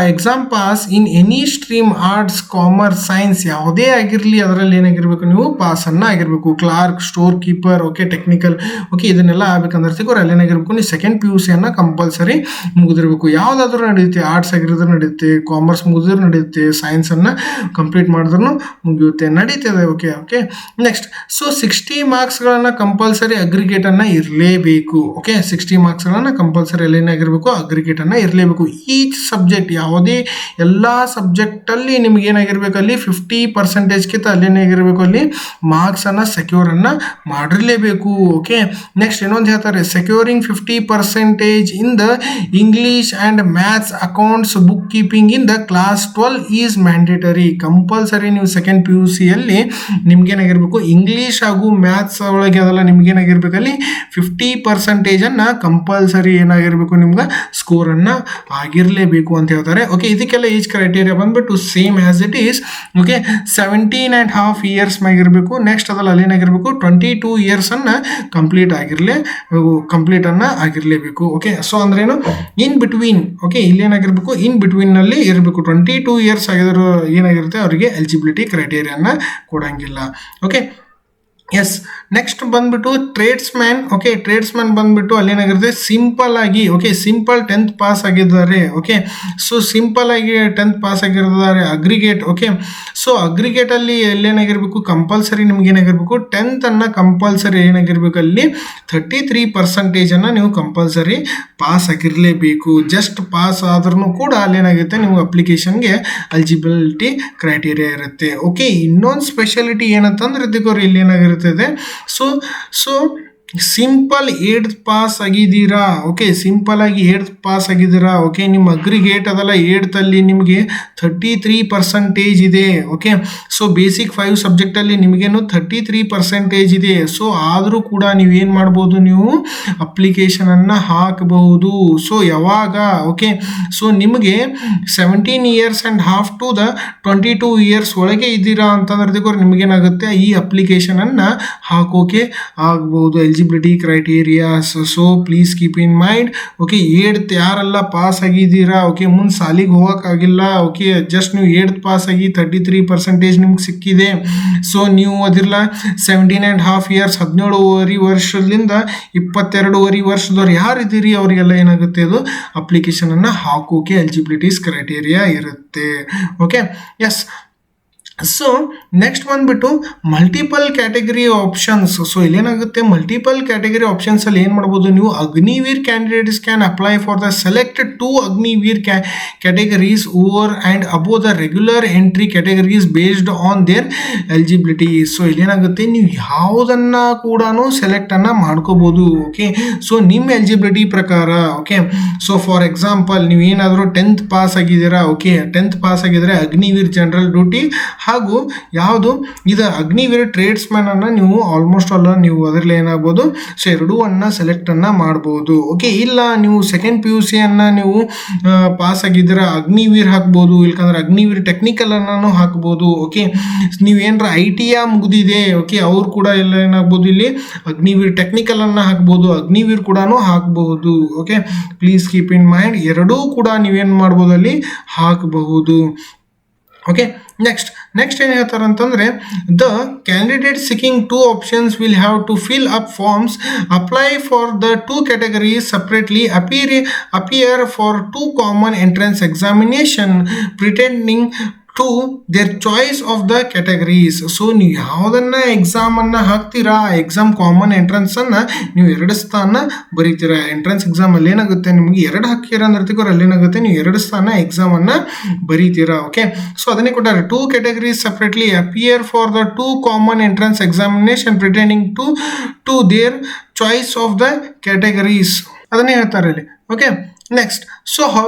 exam pass in any stream arts commerce science ಯಾವುದೇ ಆಗಿರಲಿ ಅದರಲ್ಲಿ ಏನಾಗಿರ್ಬೇಕು ನೀವು ಪಾಸನ್ನು ಆಗಿರಬೇಕು. Clarke store keeper okay technical okay ಇದನ್ನೆಲ್ಲ ಆಗ್ಬೇಕಂದ್ರೆ ಸಿಗೋರು ಅಲ್ಲಿ ಏನಾಗಿರ್ಬೇಕು ನೀವು ಸೆಕೆಂಡ್ PUC ಅನ್ನ ಕಂಪಲ್ಸರಿ ಮುಗಿದಿರಬೇಕು. ಯಾವುದಾದ್ರೂ ನಡೆಯುತ್ತೆ, ಆರ್ಟ್ಸ್ ಆಗಿರೋದ್ರೂ ನಡೆಯುತ್ತೆ, ಕಾಮರ್ಸ್ ಮುಗಿದ್ರು ನಡೆಯುತ್ತೆ, ಸೈನ್ಸನ್ನು ಕಂಪ್ಲೀಟ್ ಮಾಡಿದ್ರೂ ಮುಗಿಯುತ್ತೆ, ನಡೀತದೆ. ಓಕೆ ಓಕೆ ನೆಕ್ಸ್ಟ್ ಸೊ 60 ಮಾರ್ಕ್ಸ್ಗಳನ್ನು ಕಂಪಲ್ಸರಿ ಅಗ್ರಿಗೇಟನ್ನು ಇರಲೇಬೇಕು. ಓಕೆ 60 ಮಾರ್ಕ್ಸ್ಗಳನ್ನು ಕಂಪಲ್ಸರಿ ಏನಾಗಿರಬೇಕು ಅಗ್ರಿಗೇಟನ್ನು ಇರಲೇಬೇಕು. ಈಚ್ ಸಬ್ಜೆಕ್ಟ್ ಯಾವುದೇ ಎಲ್ಲ ಸಬ್ಜೆಕ್ಟಲ್ಲಿ ನಿಮ್ಗೆ ಏನಾಗಿರ್ಬೇಕು ಅಲ್ಲಿ 50%ಗಿಂತ ಅಲ್ಲೇನಾಗಿರಬೇಕು ಅಲ್ಲಿ ಮಾರ್ಕ್ಸನ್ನು ಸೆಕ್ಯೂರನ್ನು ಮಾಡಿರಲೇಬೇಕು. ಓಕೆ ನೆಕ್ಸ್ಟ್ ಇನ್ನೊಂದು ಹೇಳ್ತಾರೆ securing 50% in the English and maths accounts book keeping in the class 12 is mandatory. Compulsory ನೀವು ಸೆಕೆಂಡ್ PUCಯಲ್ಲಿ ನಿಮ್ಗೇನಾಗಿರ್ಬೇಕು ಇಂಗ್ಲೀಷ್ ಹಾಗೂ ಮ್ಯಾಥ್ಸ್ ಒಳಗೆ ಅದೆಲ್ಲ ಇರ್ತದಲ್ಲ ನಿಮ್ಗೆ ಏನಾಗಿರ್ಬೇಕು ಅಲ್ಲಿ 50% ಕಂಪಲ್ಸರಿ ಏನಾಗಿರ್ಬೇಕು ನಿಮ್ಗೆ ಸ್ಕೋರನ್ನು ಆಗಿರಲೇಬೇಕು ಅಂತ ಹೇಳ್ತಾರೆ. ಓಕೆ, ಇದಕ್ಕೆಲ್ಲ ಏಜ್ ಕ್ರೈಟೇರಿಯಾ ಬಂದ್ಬಿಟ್ಟು same as it is. Okay, 17.5 years ಮ್ಯಾಗಿರಬೇಕು. ನೆಕ್ಸ್ಟ್ ಅದಲ್ಲ ಅಲ್ಲೇನಾಗಿರ್ಬೇಕು 22 ಇಯರ್ಸನ್ನು ಕಂಪ್ಲೀಟ್ ಆಗಿರಲೇಬೇಕು. ಓಕೆ, ಸೊ ಅಂದ್ರೇನು ಇನ್ ಬಿಟ್ವೀನ್, ಓಕೆ ಇಲ್ಲೇನಾಗಿರ್ಬೇಕು ಇನ್ ಬಿಟ್ವೀನ್ನಲ್ಲಿ ಇರಬೇಕು. 22 ಇಯರ್ಸ್ ಆಗಿರೋ ಏನಾಗಿರುತ್ತೆ ಅವರಿಗೆ ಎಲಿಜಿಬಿಲಿಟಿ ಕ್ರೈಟೇರಿಯಾನ ಕೊಡಂಗಿಲ್ಲ. ಓಕೆ, ಎಸ್, ನೆಕ್ಸ್ಟ್ ಬಂದ್ಬಿಟ್ಟು ಟ್ರೇಡ್ಸ್ಮ್ಯಾನ್. ಓಕೆ, ಟ್ರೇಡ್ಸ್ಮ್ಯಾನ್ ಬಂದ್ಬಿಟ್ಟು ಅಲ್ಲೇನಾಗಿರುತ್ತೆ ಸಿಂಪಲ್ ಆಗಿ, ಓಕೆ ಸಿಂಪಲ್ 10th ಪಾಸ್ ಆಗಿದ್ದಾರೆ. ಓಕೆ, ಸೊ ಸಿಂಪಲ್ ಆಗಿ 10th ಪಾಸ್ ಆಗಿರ್ತಾರೆ. ಅಗ್ರಿಗೇಟ್, ಓಕೆ ಸೊ ಅಗ್ರಿಗೇಟಲ್ಲಿ ಎಲ್ಲೇನಾಗಿರ್ಬೇಕು ಕಂಪಲ್ಸರಿ ನಿಮ್ಗೆ ಏನಾಗಿರ್ಬೇಕು 10th ಕಂಪಲ್ಸರಿ ಏನಾಗಿರ್ಬೇಕು ಅಲ್ಲಿ 33% ನೀವು ಕಂಪಲ್ಸರಿ ಪಾಸ್ ಆಗಿರಲೇಬೇಕು. ಜಸ್ಟ್ ಪಾಸ್ ಆದ್ರೂ ಕೂಡ ಅಲ್ಲೇನಾಗುತ್ತೆ ನೀವು ಅಪ್ಲಿಕೇಶನ್ಗೆ ಎಲಿಜಿಬಿಲಿಟಿ ಕ್ರೈಟೇರಿಯಾ ಇರುತ್ತೆ. ಓಕೆ, ಇನ್ನೊಂದು ಸ್ಪೆಷಾಲಿಟಿ ಏನಂತಂದ್ರೆ ಇದಕ್ಕೆ ಇಲ್ಲಿ ಏನಾಗಿರುತ್ತೆ ಸೊ ಸಿಂಪಲ್ 8th ಪಾಸ್ ಆಗಿದ್ದೀರಾ. ಓಕೆ, ಸಿಂಪಲ್ ಆಗಿ 8th ಪಾಸ್ ಆಗಿದ್ದೀರಾ. ಓಕೆ, ನಿಮ್ಮ ಅಗ್ರಿಗೇಟ್ ಅದಲ್ಲ 8th ಅಲ್ಲಿ ನಿಮಗೆ 33% ಇದೆ. ಓಕೆ, ಸೊ ಬೇಸಿಕ್ 5 ಸಬ್ಜೆಕ್ಟಲ್ಲಿ ನಿಮಗೇನು 33% ಇದೆ. ಸೊ ಆದರೂ ಕೂಡ ನೀವೇನು ಮಾಡ್ಬೋದು, ನೀವು ಅಪ್ಲಿಕೇಶನನ್ನು ಹಾಕಬಹುದು. ಸೊ ಯಾವಾಗ, ಓಕೆ ಸೊ ನಿಮಗೆ 17 years and half to 22 years ಒಳಗೆ ಇದ್ದೀರಾ ಅಂತಂದ್ರೆ ನಿಮಗೇನಾಗುತ್ತೆ ಈ ಅಪ್ಲಿಕೇಶನನ್ನು ಹಾಕೋಕೆ ಆಗ್ಬೋದು. Eligibility criterias, so please keep in mind. Okay, 8th ಯಾರೆಲ್ಲ ಪಾಸ್ ಆಗಿದ್ದೀರಾ, ಓಕೆ ಮುಂದೆ ಸಾಲಿಗೆ ಹೋಗೋಕ್ಕಾಗಿಲ್ಲ, ಓಕೆ ಜಸ್ಟ್ ನೀವು 8th ಪಾಸ್ ಆಗಿ 33% ನಿಮ್ಗೆ ಸಿಕ್ಕಿದೆ. ಸೊ ನೀವು ಅದಿರಲ್ಲ 17.5 ಇಯರ್ಸ್ 17.5 ವರ್ಷದಿಂದ 22.5 ವರ್ಷದವ್ರು ಯಾರಿದ್ದೀರಿ ಅವರಿಗೆಲ್ಲ ಏನಾಗುತ್ತೆ ಅದು ಅಪ್ಲಿಕೇಶನನ್ನು ಹಾಕೋಕೆ ಎಲಿಜಿಬಿಲಿಟೀಸ್ ಕ್ರೈಟೇರಿಯಾ ಇರುತ್ತೆ. Okay, yes. ಸೊ ನೆಕ್ಸ್ಟ್ ಬಂದ್ಬಿಟ್ಟು ಮಲ್ಟಿಪಲ್ ಕ್ಯಾಟಗರಿ ಆಪ್ಷನ್ಸ್. ಸೊ ಇಲ್ಲೇನಾಗುತ್ತೆ ಮಲ್ಟಿಪಲ್ ಕ್ಯಾಟಗರಿ ಆಪ್ಷನ್ಸ್ ಅಲ್ಲಿ ಏನು ಮಾಡ್ಬೋದು ನೀವು Agniveer candidates can apply for the selected 2 Agniveer categories over and above the regular entry categories based on their eligibility. So ಇಲ್ಲೇನಾಗುತ್ತೆ ನೀವು ಯಾವುದನ್ನು ಕೂಡ ಸೆಲೆಕ್ಟನ್ನು ಮಾಡ್ಕೋಬೋದು. ಓಕೆ, ಸೊ ನಿಮ್ಮ ಎಲಿಜಿಬಿಲಿಟಿ ಪ್ರಕಾರ. ಓಕೆ, ಸೊ ಫಾರ್ ಎಕ್ಸಾಂಪಲ್ ನೀವೇನಾದರೂ 10th ಪಾಸ್ ಆಗಿದ್ದೀರಾ. ಓಕೆ, 10th ಪಾಸ್ ಆಗಿದ್ರೆ ಅಗ್ನಿವೀರ್ ಜನರಲ್ ಡ್ಯೂಟಿ ಹಾಗೂ ಯಾವುದು ಇದು ಅಗ್ನಿವೀರ್ ಟ್ರೇಡ್ಸ್ಮ್ಯಾನ್ ನೀವು ಆಲ್ಮೋಸ್ಟ್ ಅಲ್ಲ ನೀವು ಅದರಲ್ಲಿ ಏನಾಗ್ಬೋದು ಸೊ ಎರಡೂ ಸೆಲೆಕ್ಟನ್ನು ಮಾಡ್ಬೋದು. ಓಕೆ, ಇಲ್ಲ ನೀವು ಸೆಕೆಂಡ್ PUC ನೀವು ಪಾಸ್ ಆಗಿದ್ದೀರಾ ಅಗ್ನಿವೀರ್ ಹಾಕ್ಬೋದು, ಇಲ್ಕಂದ್ರೆ ಅಗ್ನಿವೀರ್ ಟೆಕ್ನಿಕಲ್ ಅನ್ನು ಹಾಕ್ಬೋದು. ಓಕೆ, ನೀವೇನಾರ ITI ಮುಗಿದಿದೆ, ಓಕೆ ಅವ್ರು ಕೂಡ ಎಲ್ಲ ಏನಾಗ್ಬೋದು ಇಲ್ಲಿ ಅಗ್ನಿವೀರ್ ಟೆಕ್ನಿಕಲ್ ಹಾಕ್ಬೋದು, ಅಗ್ನಿವೀರ್ ಕೂಡ ಹಾಕಬಹುದು. Okay, please keep in mind ಎರಡೂ ಕೂಡ ನೀವೇನು ಮಾಡ್ಬೋದು ಅಲ್ಲಿ ಹಾಕಬಹುದು. ಓಕೆ, ನೆಕ್ಸ್ಟ್ ಏನು ಹೇಳ್ತಾರೆ ಅಂತಂದರೆ the candidate seeking 2 options will have to fill up forms, apply for the 2 categories separately, appear for 2 common entrance examination pretending to their choice of the categories. So ನೀವು ಯಾವುದನ್ನು ಎಕ್ಸಾಮನ್ನು ಹಾಕ್ತೀರಾ ಆ ಎಕ್ಸಾಮ್ ಕಾಮನ್ ಎಂಟ್ರೆನ್ಸನ್ನು ನೀವು 2 ಸ್ಥಾನ ಬರೀತೀರಾ. Entrance ಎಕ್ಸಾಮಲ್ಲಿ ಏನಾಗುತ್ತೆ ನಿಮಗೆ 2 ಹಾಕಿರ ಅಂದಿರ್ತೀರ ಅಲ್ಲಿ ಏನಾಗುತ್ತೆ ನೀವು 2 ಸ್ಥಾನ ಎಕ್ಸಾಮನ್ನು ಬರೀತೀರಾ. ಓಕೆ, ಸೊ ಅದನ್ನೇ ಕೊಟ್ಟಾರೆ 2 categories separately appear for the 2 common entrance examination pretending to their choice of the categories ಅದನ್ನೇ ಹೇಳ್ತಾರೆ ಅಲ್ಲಿ. ಓಕೆ, ನೆಕ್ಸ್ಟ್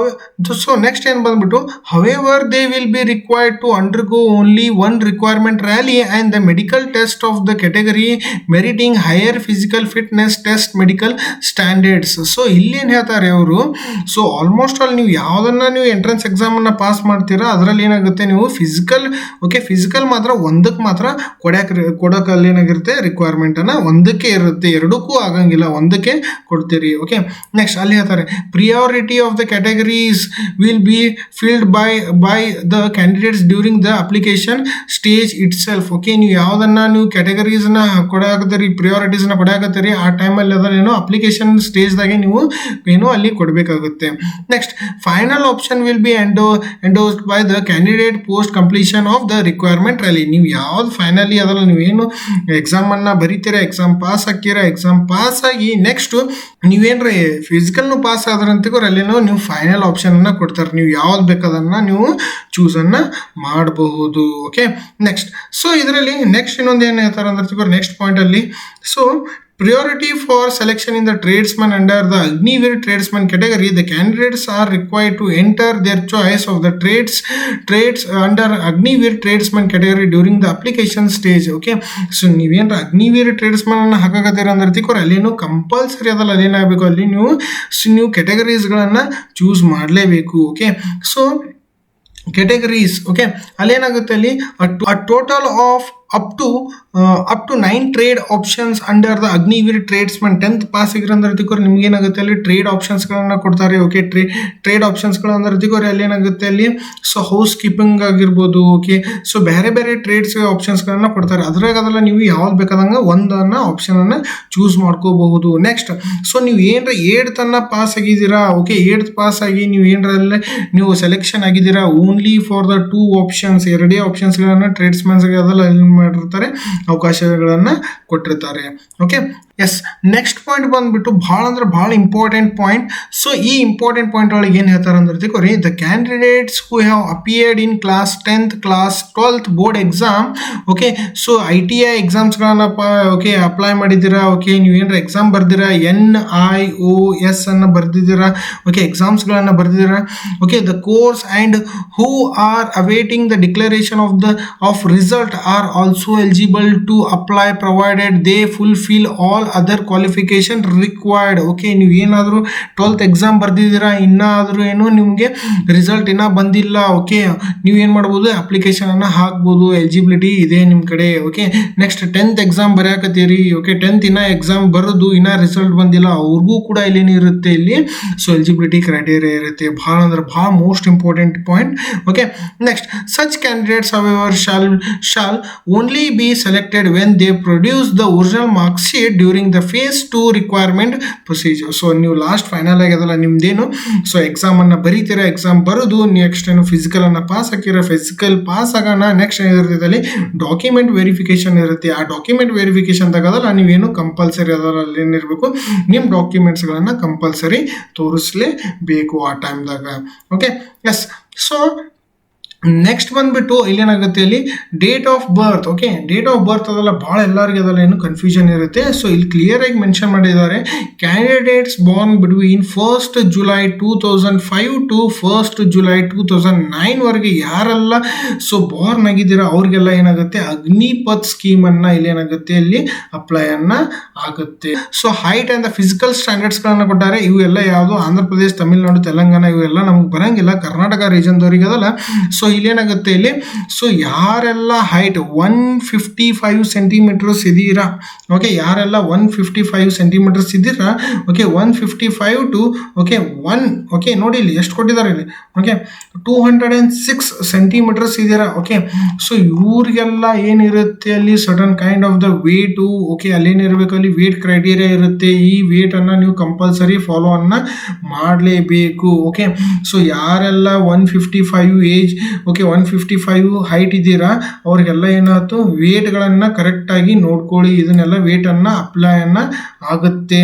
ಸೊ ನೆಕ್ಸ್ಟ್ ಏನು ಬಂದ್ಬಿಟ್ಟು however they will be required to undergo only one requirement rally and the medical test of the category meriting higher physical fitness test medical standards. So ಇಲ್ಲೇನು ಹೇಳ್ತಾರೆ ಅವರು, so almost all ನೀವು ಯಾವುದನ್ನು ನೀವು entrance ಎಕ್ಸಾಮನ್ನು pass ಮಾಡ್ತೀರಾ ಅದರಲ್ಲಿ ಏನಾಗುತ್ತೆ ನೀವು ಫಿಸಿಕಲ್ ಮಾತ್ರ ಒಂದಕ್ಕೆ ಮಾತ್ರ ಕೊಡೋಕಲ್ಲಿ ಏನಾಗಿರುತ್ತೆ ರಿಕ್ವೈರ್ಮೆಂಟನ್ನು ಒಂದಕ್ಕೆ ಇರುತ್ತೆ, ಎರಡಕ್ಕೂ ಆಗಂಗಿಲ್ಲ ಒಂದಕ್ಕೆ ಕೊಡ್ತೀರಿ. ಓಕೆ, ನೆಕ್ಸ್ಟ್ ಅಲ್ಲಿ ಹೇಳ್ತಾರೆ priority of the categories will be filled by the candidates during the application stage itself. Okay, ನೀವು ಯಾವುದನ್ನು ನೀವು ಕ್ಯಾಟಗರೀಸ್ನ ಕೊಡಾಕತ್ತೀರಿ ಪ್ರಿಯಾರಿಟೀಸ್ನ ಕೊಡಾಕತ್ತೀರಿ ಆ ಟೈಮಲ್ಲಿ ಅದನ್ನೇನೋ ಅಪ್ಲಿಕೇಶನ್ ಸ್ಟೇಜ್ದಾಗೆ ನೀವು ಏನೋ ಅಲ್ಲಿ ಕೊಡಬೇಕಾಗುತ್ತೆ. Next final option will be endorsed by the candidate post completion of the requirement rally. ನೀವು ಯಾವ್ದು ಫೈನಲಿ ಅದರಲ್ಲಿ ನೀವೇನು ಎಕ್ಸಾಮನ್ನು ಬರೀತೀರಾ, ಎಕ್ಸಾಮ್ ಪಾಸ್ ಹಾಕಿರಾ, ಎಕ್ಸಾಮ್ ಪಾಸ್ ಆಗಿ ನೆಕ್ಸ್ಟ್ ನೀವೇನ್ರಿ ಫಿಸಿಕಲ್ನು ಪಾಸ್ ಆದ್ರಂತ ಅಲ್ಲಿನೂ ನೀವು ಫೈನಲ್ ಆಪ್ಷನನ್ನು ಕೊಡ್ತಾರೆ, ನೀವು ಯಾವ್ದು ಬೇಕಾದನ್ನು ನೀವು ಚೂಸನ್ನು ಮಾಡಬಹುದು. ಓಕೆ, ನೆಕ್ಸ್ಟ್ ಸೊ ಇದರಲ್ಲಿ ನೆಕ್ಸ್ಟ್ ಇನ್ನೊಂದು ಏನು ಹೇಳ್ತಾರೆ ಅಂದ್ರೆ ನೆಕ್ಸ್ಟ್ ಪಾಯಿಂಟಲ್ಲಿ so priority for selection in the tradesman under the Agniveer tradesman category. The candidates are required to enter their choice of the trades under Agniveer tradesman category during the application stage. Okay, so ನೀವೇನು Agniveer tradesman ಅನ್ನ ಹಾಕಾಕತ್ತೀರ ಅಂದ್ರೆ ತಿಳ್ಕೊರಿ ಅಲ್ಲೇನು compulsory ಅದಲ್ಲ, ಅಲ್ಲೇನಾಗಬೇಕು ಅಲ್ಲಿ ನೀವು ಕ್ಯಾಟಗರೀಸ್ಗಳನ್ನು choose ಮಾಡಲೇಬೇಕು. Okay, so categories. Okay, ಅಲ್ಲೇನಾಗುತ್ತೆ ಅಲ್ಲಿ a total of up to 9 trade options under the Agniveer tradesman. 10th pass ಆಗಿರಂದ್ರೆ ತಿಳ್ಕೊರಿ ನಿಮ್ಗೆ ಏನಾಗುತ್ತೆ ಅಲ್ಲಿ ಟ್ರೇಡ್ ಆಪ್ಷನ್ಸ್ಗಳನ್ನು ಕೊಡ್ತಾರೆ. ಓಕೆ, ಟ್ರೇಡ್ ಆಪ್ಷನ್ಸ್ಗಳು ಅಂದ್ರೆ ತಿಳ್ಕೊರಿ ಅಲ್ಲಿ ಏನಾಗುತ್ತೆ ಅಲ್ಲಿ ಸೊ ಹೌಸ್ ಕೀಪಿಂಗ್ ಆಗಿರ್ಬೋದು. ಓಕೆ, ಸೊ ಬೇರೆ ಬೇರೆ ಟ್ರೇಡ್ಸ್ ಆಪ್ಷನ್ಸ್ಗಳನ್ನು ಕೊಡ್ತಾರೆ. ಅದ್ರಾಗ ಅದೆಲ್ಲ ನೀವು ಯಾವ್ದು ಬೇಕಾದಂಗೆ ಒಂದನ್ನು ಆಪ್ಷನನ್ನು ಚೂಸ್ ಮಾಡ್ಕೋಬಹುದು. ನೆಕ್ಸ್ಟ್, ಸೊ ನೀವು ಏನರ 8th ಪಾಸ್ ಆಗಿದ್ದೀರಾ, ಓಕೆ 8th ಪಾಸ್ ಆಗಿ ನೀವು ಏನರಲ್ಲಿ ನೀವು ಸೆಲೆಕ್ಷನ್ ಆಗಿದ್ದೀರಾ ಓನ್ಲಿ ಫಾರ್ ದ 2 ಆಪ್ಷನ್ಸ್, ಎರಡೇ ಆಪ್ಷನ್ಸ್ಗಳನ್ನು ಟ್ರೇಡ್ಸ್ಮನ್ಸ್ಗೆ ಅದೆಲ್ಲ ಮಾಡಿರ್ತಾರೆ, ಅವಕಾಶಗಳನ್ನು ಕೊಟ್ಟಿರ್ತಾರೆ. ಓಕೆ, ಎಸ್, ನೆಕ್ಸ್ಟ್ ಪಾಯಿಂಟ್ ಬಂದ್ಬಿಟ್ಟು ಭಾಳ ಅಂದ್ರೆ ಭಾಳ ಇಂಪಾರ್ಟೆಂಟ್ ಪಾಯಿಂಟ್. ಸೊ ಈ ಇಂಪಾರ್ಟೆಂಟ್ ಪಾಯಿಂಟ್ ಒಳಗೆ ಏನು ಹೇಳ್ತಾರೆ ಅಂದ್ರೆ ತಿಳ್ಕೊರಿ, the candidates who have appeared in class 10th, class 12th board exam. Okay, so ITI ಎಕ್ಸಾಮ್ಸ್ಗಳನ್ನ ಓಕೆ ಅಪ್ಲೈ ಮಾಡಿದ್ದೀರಾ, ಓಕೆ ನೀವು ಏನಾರ ಎಕ್ಸಾಮ್ ಬರ್ದಿರಾ, NIOS ಅನ್ನು ಬರ್ದಿದ್ದೀರಾ, ಓಕೆ ಎಕ್ಸಾಮ್ಸ್ಗಳನ್ನು ಬರ್ದಿದ್ದೀರಾ. Okay, the course and who are awaiting the declaration of result are also eligible to apply provided they fulfill all other qualification required. Okay, ನೀವು ಏನಾದರೂ 12th ಎಕ್ಸಾಮ್ ಬರ್ದಿದ್ದೀರಾ, ಇನ್ನಾದರೂ ಏನು ನಿಮಗೆ ರಿಸಲ್ಟ್ ಇನ್ನೂ ಬಂದಿಲ್ಲ, ಓಕೆ ನೀವು ಏನು ಮಾಡ್ಬೋದು ಅಪ್ಲಿಕೇಶನನ್ನು ಹಾಕ್ಬೋದು, ಎಲಿಜಿಬಿಲಿಟಿ ಇದೆ ನಿಮ್ಮ ಕಡೆ. ಓಕೆ, ನೆಕ್ಸ್ಟ್ 10th ಎಕ್ಸಾಮ್ ಬರೆಯಾಕತ್ತೀರಿ, ಓಕೆ 10th ಇನ್ನೂ ಎಕ್ಸಾಮ್ ಬರೋದು ಇನ್ನೂ ರಿಸಲ್ಟ್ ಬಂದಿಲ್ಲ, ಅವ್ರಿಗೂ ಕೂಡ ಇಲ್ಲೇನಿರುತ್ತೆ ಇಲ್ಲಿ ಸೊ ಎಲಿಜಿಬಿಲಿಟಿ ಕ್ರೈಟೇರಿಯಾ ಇರುತ್ತೆ. ಭಾಳ ಅಂದ್ರೆ ಭಾಳ most important point. Okay, next, such candidates however shall only be selected when they produce the original mark sheet during the phase 2 requirement procedure. So ನೀವು ಲಾಸ್ಟ್ ಫೈನಲ್ ಆಗ್ಯದಲ್ಲ ನಿಮ್ದೇನು ಸೊ ಎಕ್ಸಾಮನ್ನು ಬರೀತೀರಾ, exam ಬರೋದು next ಏನು ಫಿಸಿಕಲನ್ನು pass ಹಾಕಿರ, physical pass ಆಗೋಣ next ಏನಿರ್ತದೆ ಅಲ್ಲಿ document verification ಇರುತ್ತೆ. ಆ ಡಾಕ್ಯುಮೆಂಟ್ ವೆರಿಫಿಕೇಶನ್ ತಗೋದಲ್ಲ ನೀವೇನು ಕಂಪಲ್ಸರಿ ಅದರಲ್ಲಿ ಏನಿರಬೇಕು ನಿಮ್ಮ ಡಾಕ್ಯುಮೆಂಟ್ಸ್ಗಳನ್ನು ಕಂಪಲ್ಸರಿ ತೋರಿಸಲೇಬೇಕು ಆ ಟೈಮ್ದಾಗ. ಓಕೆ, ಎಸ್, ಸೊ ನೆಕ್ಸ್ಟ್ ಬಂದ್ಬಿಟ್ಟು ಇಲ್ಲೇನಾಗುತ್ತೆ ಅಲ್ಲಿ date of birth. Okay, date of birth ಅದೆಲ್ಲ ಭಾಳ ಎಲ್ಲರಿಗೆ ಅದೆಲ್ಲ ಏನು ಕನ್ಫ್ಯೂಷನ್ ಇರುತ್ತೆ. ಸೊ ಇಲ್ಲಿ ಕ್ಲಿಯರ್ ಆಗಿ ಮೆನ್ಷನ್ ಮಾಡಿದ್ದಾರೆ, candidates Born between 1st July 2005 to 1st July 2009 ವರೆಗೆ ಯಾರೆಲ್ಲ ಸೊ ಬಾರ್ನ್ ಆಗಿದ್ದೀರಾ ಅವ್ರಿಗೆಲ್ಲ ಏನಾಗುತ್ತೆ ಅಗ್ನಿಪಥ್ ಸ್ಕೀಮನ್ನು ಇಲ್ಲಿ ಏನಾಗುತ್ತೆ ಅಲ್ಲಿ ಅಪ್ಲೈಯನ್ನು ಆಗುತ್ತೆ. So height and the physical ಸ್ಟ್ಯಾಂಡರ್ಡ್ಸ್ಗಳನ್ನು ಕೊಟ್ಟಾರೆ. ಇವು ಎಲ್ಲ ಯಾವುದು ಆಂಧ್ರ ಪ್ರದೇಶ, ತಮಿಳುನಾಡು, ತೆಲಂಗಾಣ ಇವೆಲ್ಲ ನಮಗೆ ಬರಂಗಿಲ್ಲ, ಕರ್ನಾಟಕ ರೀಜನ್ದವ್ರಿಗೆ ಅದಲ್ಲ. ಸೊ ಇಲ್ಲೇನಾಗುತ್ತೆ ಇಲ್ಲಿ ಸೊ ಯಾರೆಲ್ಲ ಹೈಟ್ 155 ಸೆಂಟಿಮೀಟರ್ಸ್ ಇದೀರಾ, ಓಕೆ ಯಾರೆಲ್ಲ 155 ಸೆಂಟಿಮೀಟರ್ಸ್ ಇದ್ದೀರಾ, ಓಕೆ 155 ಟು ಓಕೆ 1 ಓಕೆ ನೋಡಿ ಇಲ್ಲಿ ಎಷ್ಟು ಕೊಟ್ಟಿದ್ದಾರೆ ಇಲ್ಲಿ, ಓಕೆ 206 ಸೆಂಟಿಮೀಟರ್ಸ್ ಇದ್ದೀರಾ. ಓಕೆ, ಸೊ ಇವ್ರಿಗೆಲ್ಲ ಏನಿರುತ್ತೆ ಅಲ್ಲಿ sudden kind of the weight, okay ಅಲ್ಲೇನಿರಬೇಕು ಅಲ್ಲಿ ವೇಟ್ ಕ್ರೈಟೀರಿಯಾ ಇರುತ್ತೆ. ಈ ವೇಟನ್ನು ನೀವು ಕಂಪಲ್ಸರಿ ಫಾಲೋ ಅನ್ನು ಮಾಡಲೇಬೇಕು. ಓಕೆ, ಸೊ ಯಾರೆಲ್ಲ 155 ಏಜ್ ಓಕೆ 155 ಹೈಟ್ ಇದ್ದೀರಾ ಅವ್ರಿಗೆಲ್ಲ ಏನಾಯ್ತು ವೇಟ್ಗಳನ್ನು ಕರೆಕ್ಟಾಗಿ ನೋಡ್ಕೊಳ್ಳಿ, ಇದನ್ನೆಲ್ಲ ವೇಟನ್ನು ಅಪ್ಲೈಯನ್ನು ಆಗುತ್ತೆ.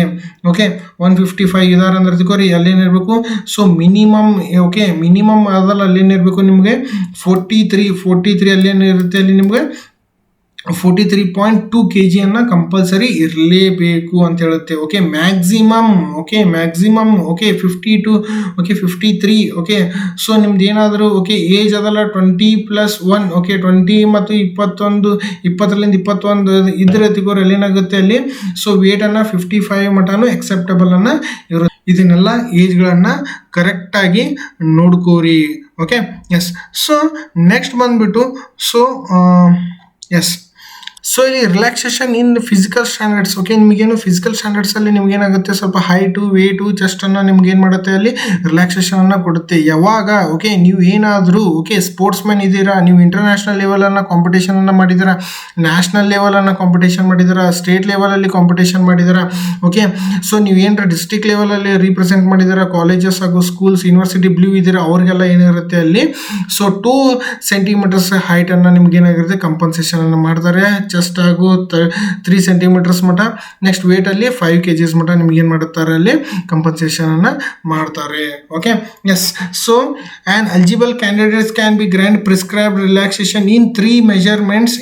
ಓಕೆ 155 ಇದಾರೆ ಅಂದ್ರೆ ತಿಳ್ಕೊರಿ ಅಲ್ಲೇನಿರಬೇಕು ಸೊ ಮಿನಿಮಮ್, ಓಕೆ ಮಿನಿಮಮ್ ಅದಲ್ಲ ಅಲ್ಲೇನಿರಬೇಕು ನಿಮಗೆ 43 ಅಲ್ಲೇನಿರುತ್ತೆ ಅಲ್ಲಿ ನಿಮಗೆ 43.2 kg ಕಂಪಲ್ಸರಿ ಇರಲೇಬೇಕು ಅಂತ ಹೇಳುತ್ತೆ. Okay maximum okay 52 okay 53 okay so ನಿಮ್ದು ಏನಾದರೂ ಓಕೆ ಏಜ್ ಅದಲ್ಲ 20+1 ಓಕೆ 20 ಮತ್ತು 21 20 ಇದ್ರೆ ತಿಗೋರು ಏನಾಗುತ್ತೆ ಅಲ್ಲಿ ಸೊ ವೇಟನ್ನು 55 ಮಟನು ಎಕ್ಸೆಪ್ಟಬಲ್ ಅನ್ನ ಇರುತ್ತೆ. ಇದನ್ನೆಲ್ಲ ಏಜ್ಗಳನ್ನು ಕರೆಕ್ಟಾಗಿ ನೋಡ್ಕೋರಿ. ಓಕೆ ಎಸ್, ಸೊ ನೆಕ್ಸ್ಟ್ ಬಂದ್ಬಿಟ್ಟು ಸೊ ಎಸ್ ಸೊ ಇಲ್ಲಿ relaxation in physical standards. Okay ನಿಮಗೇನು ಫಿಸಿಕಲ್ ಸ್ಟ್ಯಾಂಡರ್ಡ್ಸಲ್ಲಿ ನಿಮಗೇನಾಗುತ್ತೆ ಸ್ವಲ್ಪ ಹೈಟು ವೇಟು ಚೆಸ್ಟನ್ನು ನಿಮ್ಗೇನು ಮಾಡುತ್ತೆ ಅಲ್ಲಿ ರಿಲ್ಯಾಕ್ಸೇಷನನ್ನು ಕೊಡುತ್ತೆ. ಯಾವಾಗ ಓಕೆ ನೀವು ಏನಾದರೂ ಓಕೆ ಸ್ಪೋರ್ಟ್ಸ್ ಮ್ಯಾನ್ ಇದ್ದೀರಾ, ನೀವು ಇಂಟರ್ನ್ಯಾಷನಲ್ ಲೆವೆಲನ್ನು ಕಾಂಪಿಟೇಷನನ್ನು ಮಾಡಿದ್ದೀರಾ, ನ್ಯಾಷನಲ್ ಲೆವೆಲನ್ನು ಕಾಂಪಿಟೇಷನ್ ಮಾಡಿದ್ದೀರಾ, ಸ್ಟೇಟ್ ಲೆವೆಲಲ್ಲಿ ಕಾಂಪಿಟೇಷನ್ ಮಾಡಿದ್ದೀರಾ, ಓಕೆ ಸೊ ನೀವು ಏನರ ಡಿಸ್ಟ್ರಿಕ್ಟ್ ಲೆವೆಲಲ್ಲಿ ರೀಪ್ರೆಸೆಂಟ್ ಮಾಡಿದ್ದೀರಾ, ಕಾಲೇಜಸ್ ಹಾಗೂ ಸ್ಕೂಲ್ಸ್ ಯೂನಿವರ್ಸಿಟಿ ಬ್ಲೂ ಇದ್ದೀರಾ ಅವ್ರಿಗೆಲ್ಲ ಏನಿರುತ್ತೆ ಅಲ್ಲಿ ಸೊ 2 ಸೆಂಟಿಮೀಟರ್ಸ್ ಹೈಟನ್ನು ನಿಮ್ಗೆ ಏನಾಗಿರುತ್ತೆ ಕಂಪನ್ಸೇಷನನ್ನು ಮಾಡ್ತಾರೆ. ಚೆಸ್ಟ್ ಆಗು 3 ಸೆಂಟಿಮೀಟರ್ಸ್ ಮಟ, ನೆಕ್ಸ್ಟ್ ವೇಟ್ ಅಲ್ಲಿ 5 kgs ಮಟ ನಿಮ್ಗೆ ಏನು ಮಾಡುತ್ತಾರೆ ಅಲ್ಲಿ ಕಂಪನ್ಸೇಷನ್ ಅನ್ನ ಮಾಡ್ತಾರೆ. Okay, yes. So and eligible candidates can be grant prescribed relaxation in 3 measurements,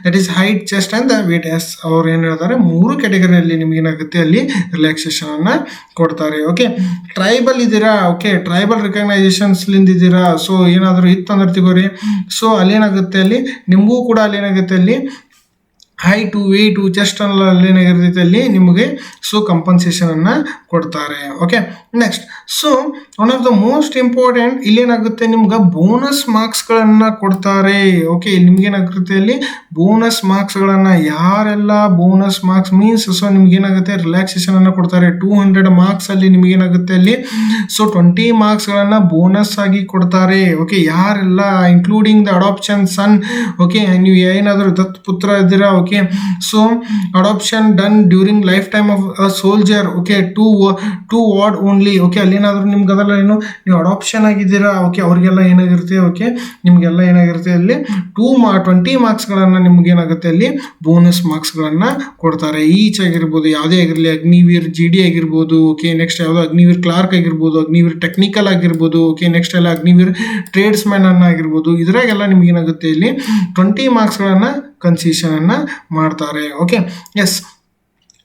that is height, chest and the weight. Yes, ಅವ್ರು ಏನು ಹೇಳ್ತಾರೆ 3 ಕ್ಯಾಟಗರಿಯಲ್ಲಿ ನಿಮ್ಗೆ ಏನಾಗುತ್ತೆ ಅಲ್ಲಿ ರಿಲ್ಯಾಕ್ಸೇಷನ್ ಅನ್ನ ಕೊಡ್ತಾರೆ. ಓಕೆ, ಟ್ರೈಬಲ್ ಇದ್ದೀರಾ, ಓಕೆ ಟ್ರೈಬಲ್ ರಿಕಗ್ನೈಸೇಷನ್ಸ್ ಲಿಂದ ಇದ್ದೀರಾ, ಸೊ ಏನಾದರೂ ಇತ್ತಂದ್ರೆ ತಿಗೋರಿ. ಸೊ ಅಲ್ಲೇನಾಗುತ್ತೆ ಅಲ್ಲಿ ನಿಮಗೂ ಕೂಡ ಅಲ್ಲೇನಾಗುತ್ತೆ ಅಲ್ಲಿ ಹೈಟು ವೇಟು ಚೆಸ್ಟ್ ಅಲ್ಲಿ ಏನಾಗಿರ್ತೈತೆ ಅಲ್ಲಿ ನಿಮಗೆ ಸೊ ಕಂಪನ್ಸೇಷನ್ ಅನ್ನ ಕೊಡ್ತಾರೆ. Okay, next so one of the most important ಇಲ್ಲೇನಾಗುತ್ತೆ ನಿಮ್ಗೆ ಬೋನಸ್ ಮಾರ್ಕ್ಸ್ಗಳನ್ನು ಕೊಡ್ತಾರೆ. ಓಕೆ, ನಿಮ್ಗೇನಾಗುತ್ತೆ ಅಲ್ಲಿ ಬೋನಸ್ ಮಾರ್ಕ್ಸ್ಗಳನ್ನು ಯಾರೆಲ್ಲ ಬೋನಸ್ ಮಾರ್ಕ್ಸ್ ಮೀನ್ಸ್ ಸೊ ನಿಮ್ಗೇನಾಗುತ್ತೆ ರಿಲ್ಯಾಕ್ಸೇಷನ್ ಅನ್ನು ಕೊಡ್ತಾರೆ. 200 ಮಾರ್ಕ್ಸ್ ಅಲ್ಲಿ ನಿಮ್ಗೇನಾಗುತ್ತೆ ಅಲ್ಲಿ ಸೊ 20 ಮಾರ್ಕ್ಸ್ಗಳನ್ನು ಬೋನಸ್ ಆಗಿ ಕೊಡ್ತಾರೆ. ಓಕೆ, ಯಾರೆಲ್ಲ including the adoption son. Okay, ನೀವು ಏನಾದರೂ ದತ್ತಪುತ್ರ ಇದ್ದೀರಾ. Okay, so adoption done during lifetime of a soldier. Okay, two ward only. Okay, ಅಲ್ಲಿ ಏನಾದರೂ ನಿಮ್ಗೆ ಅದೆಲ್ಲ ಏನು ನೀವು ಅಡಾಪ್ಷನ್ ಆಗಿದ್ದೀರಾ. ಓಕೆ, ಅವ್ರಿಗೆಲ್ಲ ಏನಾಗಿರುತ್ತೆ ಓಕೆ ನಿಮಗೆಲ್ಲ ಏನಾಗಿರುತ್ತೆ ಅಲ್ಲಿ 20 ಮಾರ್ಕ್ಸ್ಗಳನ್ನು ನಿಮ್ಗೆ ಏನಾಗುತ್ತೆ ಅಲ್ಲಿ ಬೋನಸ್ ಮಾರ್ಕ್ಸ್ಗಳನ್ನು ಕೊಡ್ತಾರೆ. ಈಚ್ ಆಗಿರ್ಬೋದು ಯಾವುದೇ ಆಗಿರಲಿ, ಅಗ್ನಿವೀರ್ GD ಆಗಿರ್ಬೋದು. ಓಕೆ, ನೆಕ್ಸ್ಟ್ ಯಾವುದೋ ಅಗ್ನಿವೀರ್ ಕ್ಲಾರ್ಕ್ ಆಗಿರ್ಬೋದು, ಅಗ್ನಿವೀರ್ ಟೆಕ್ನಿಕಲ್ ಆಗಿರ್ಬೋದು. ಓಕೆ, ನೆಕ್ಸ್ಟ್ ಎಲ್ಲ ಅಗ್ನಿವೀರ್ ಟ್ರೇಡ್ಸ್ ಮ್ಯಾನ್ ಅನ್ನ ಆಗಿರ್ಬೋದು. ಇದ್ರಾಗೆಲ್ಲ ನಿಮ್ಗೆ ಏನಾಗುತ್ತೆ ಇಲ್ಲಿ 20 ಮಾರ್ಕ್ಸ್ಗಳನ್ನು ಕನ್ಸೆಷನ್ ಅನ್ನ ಮಾಡ್ತಾರೆ. Okay, yes.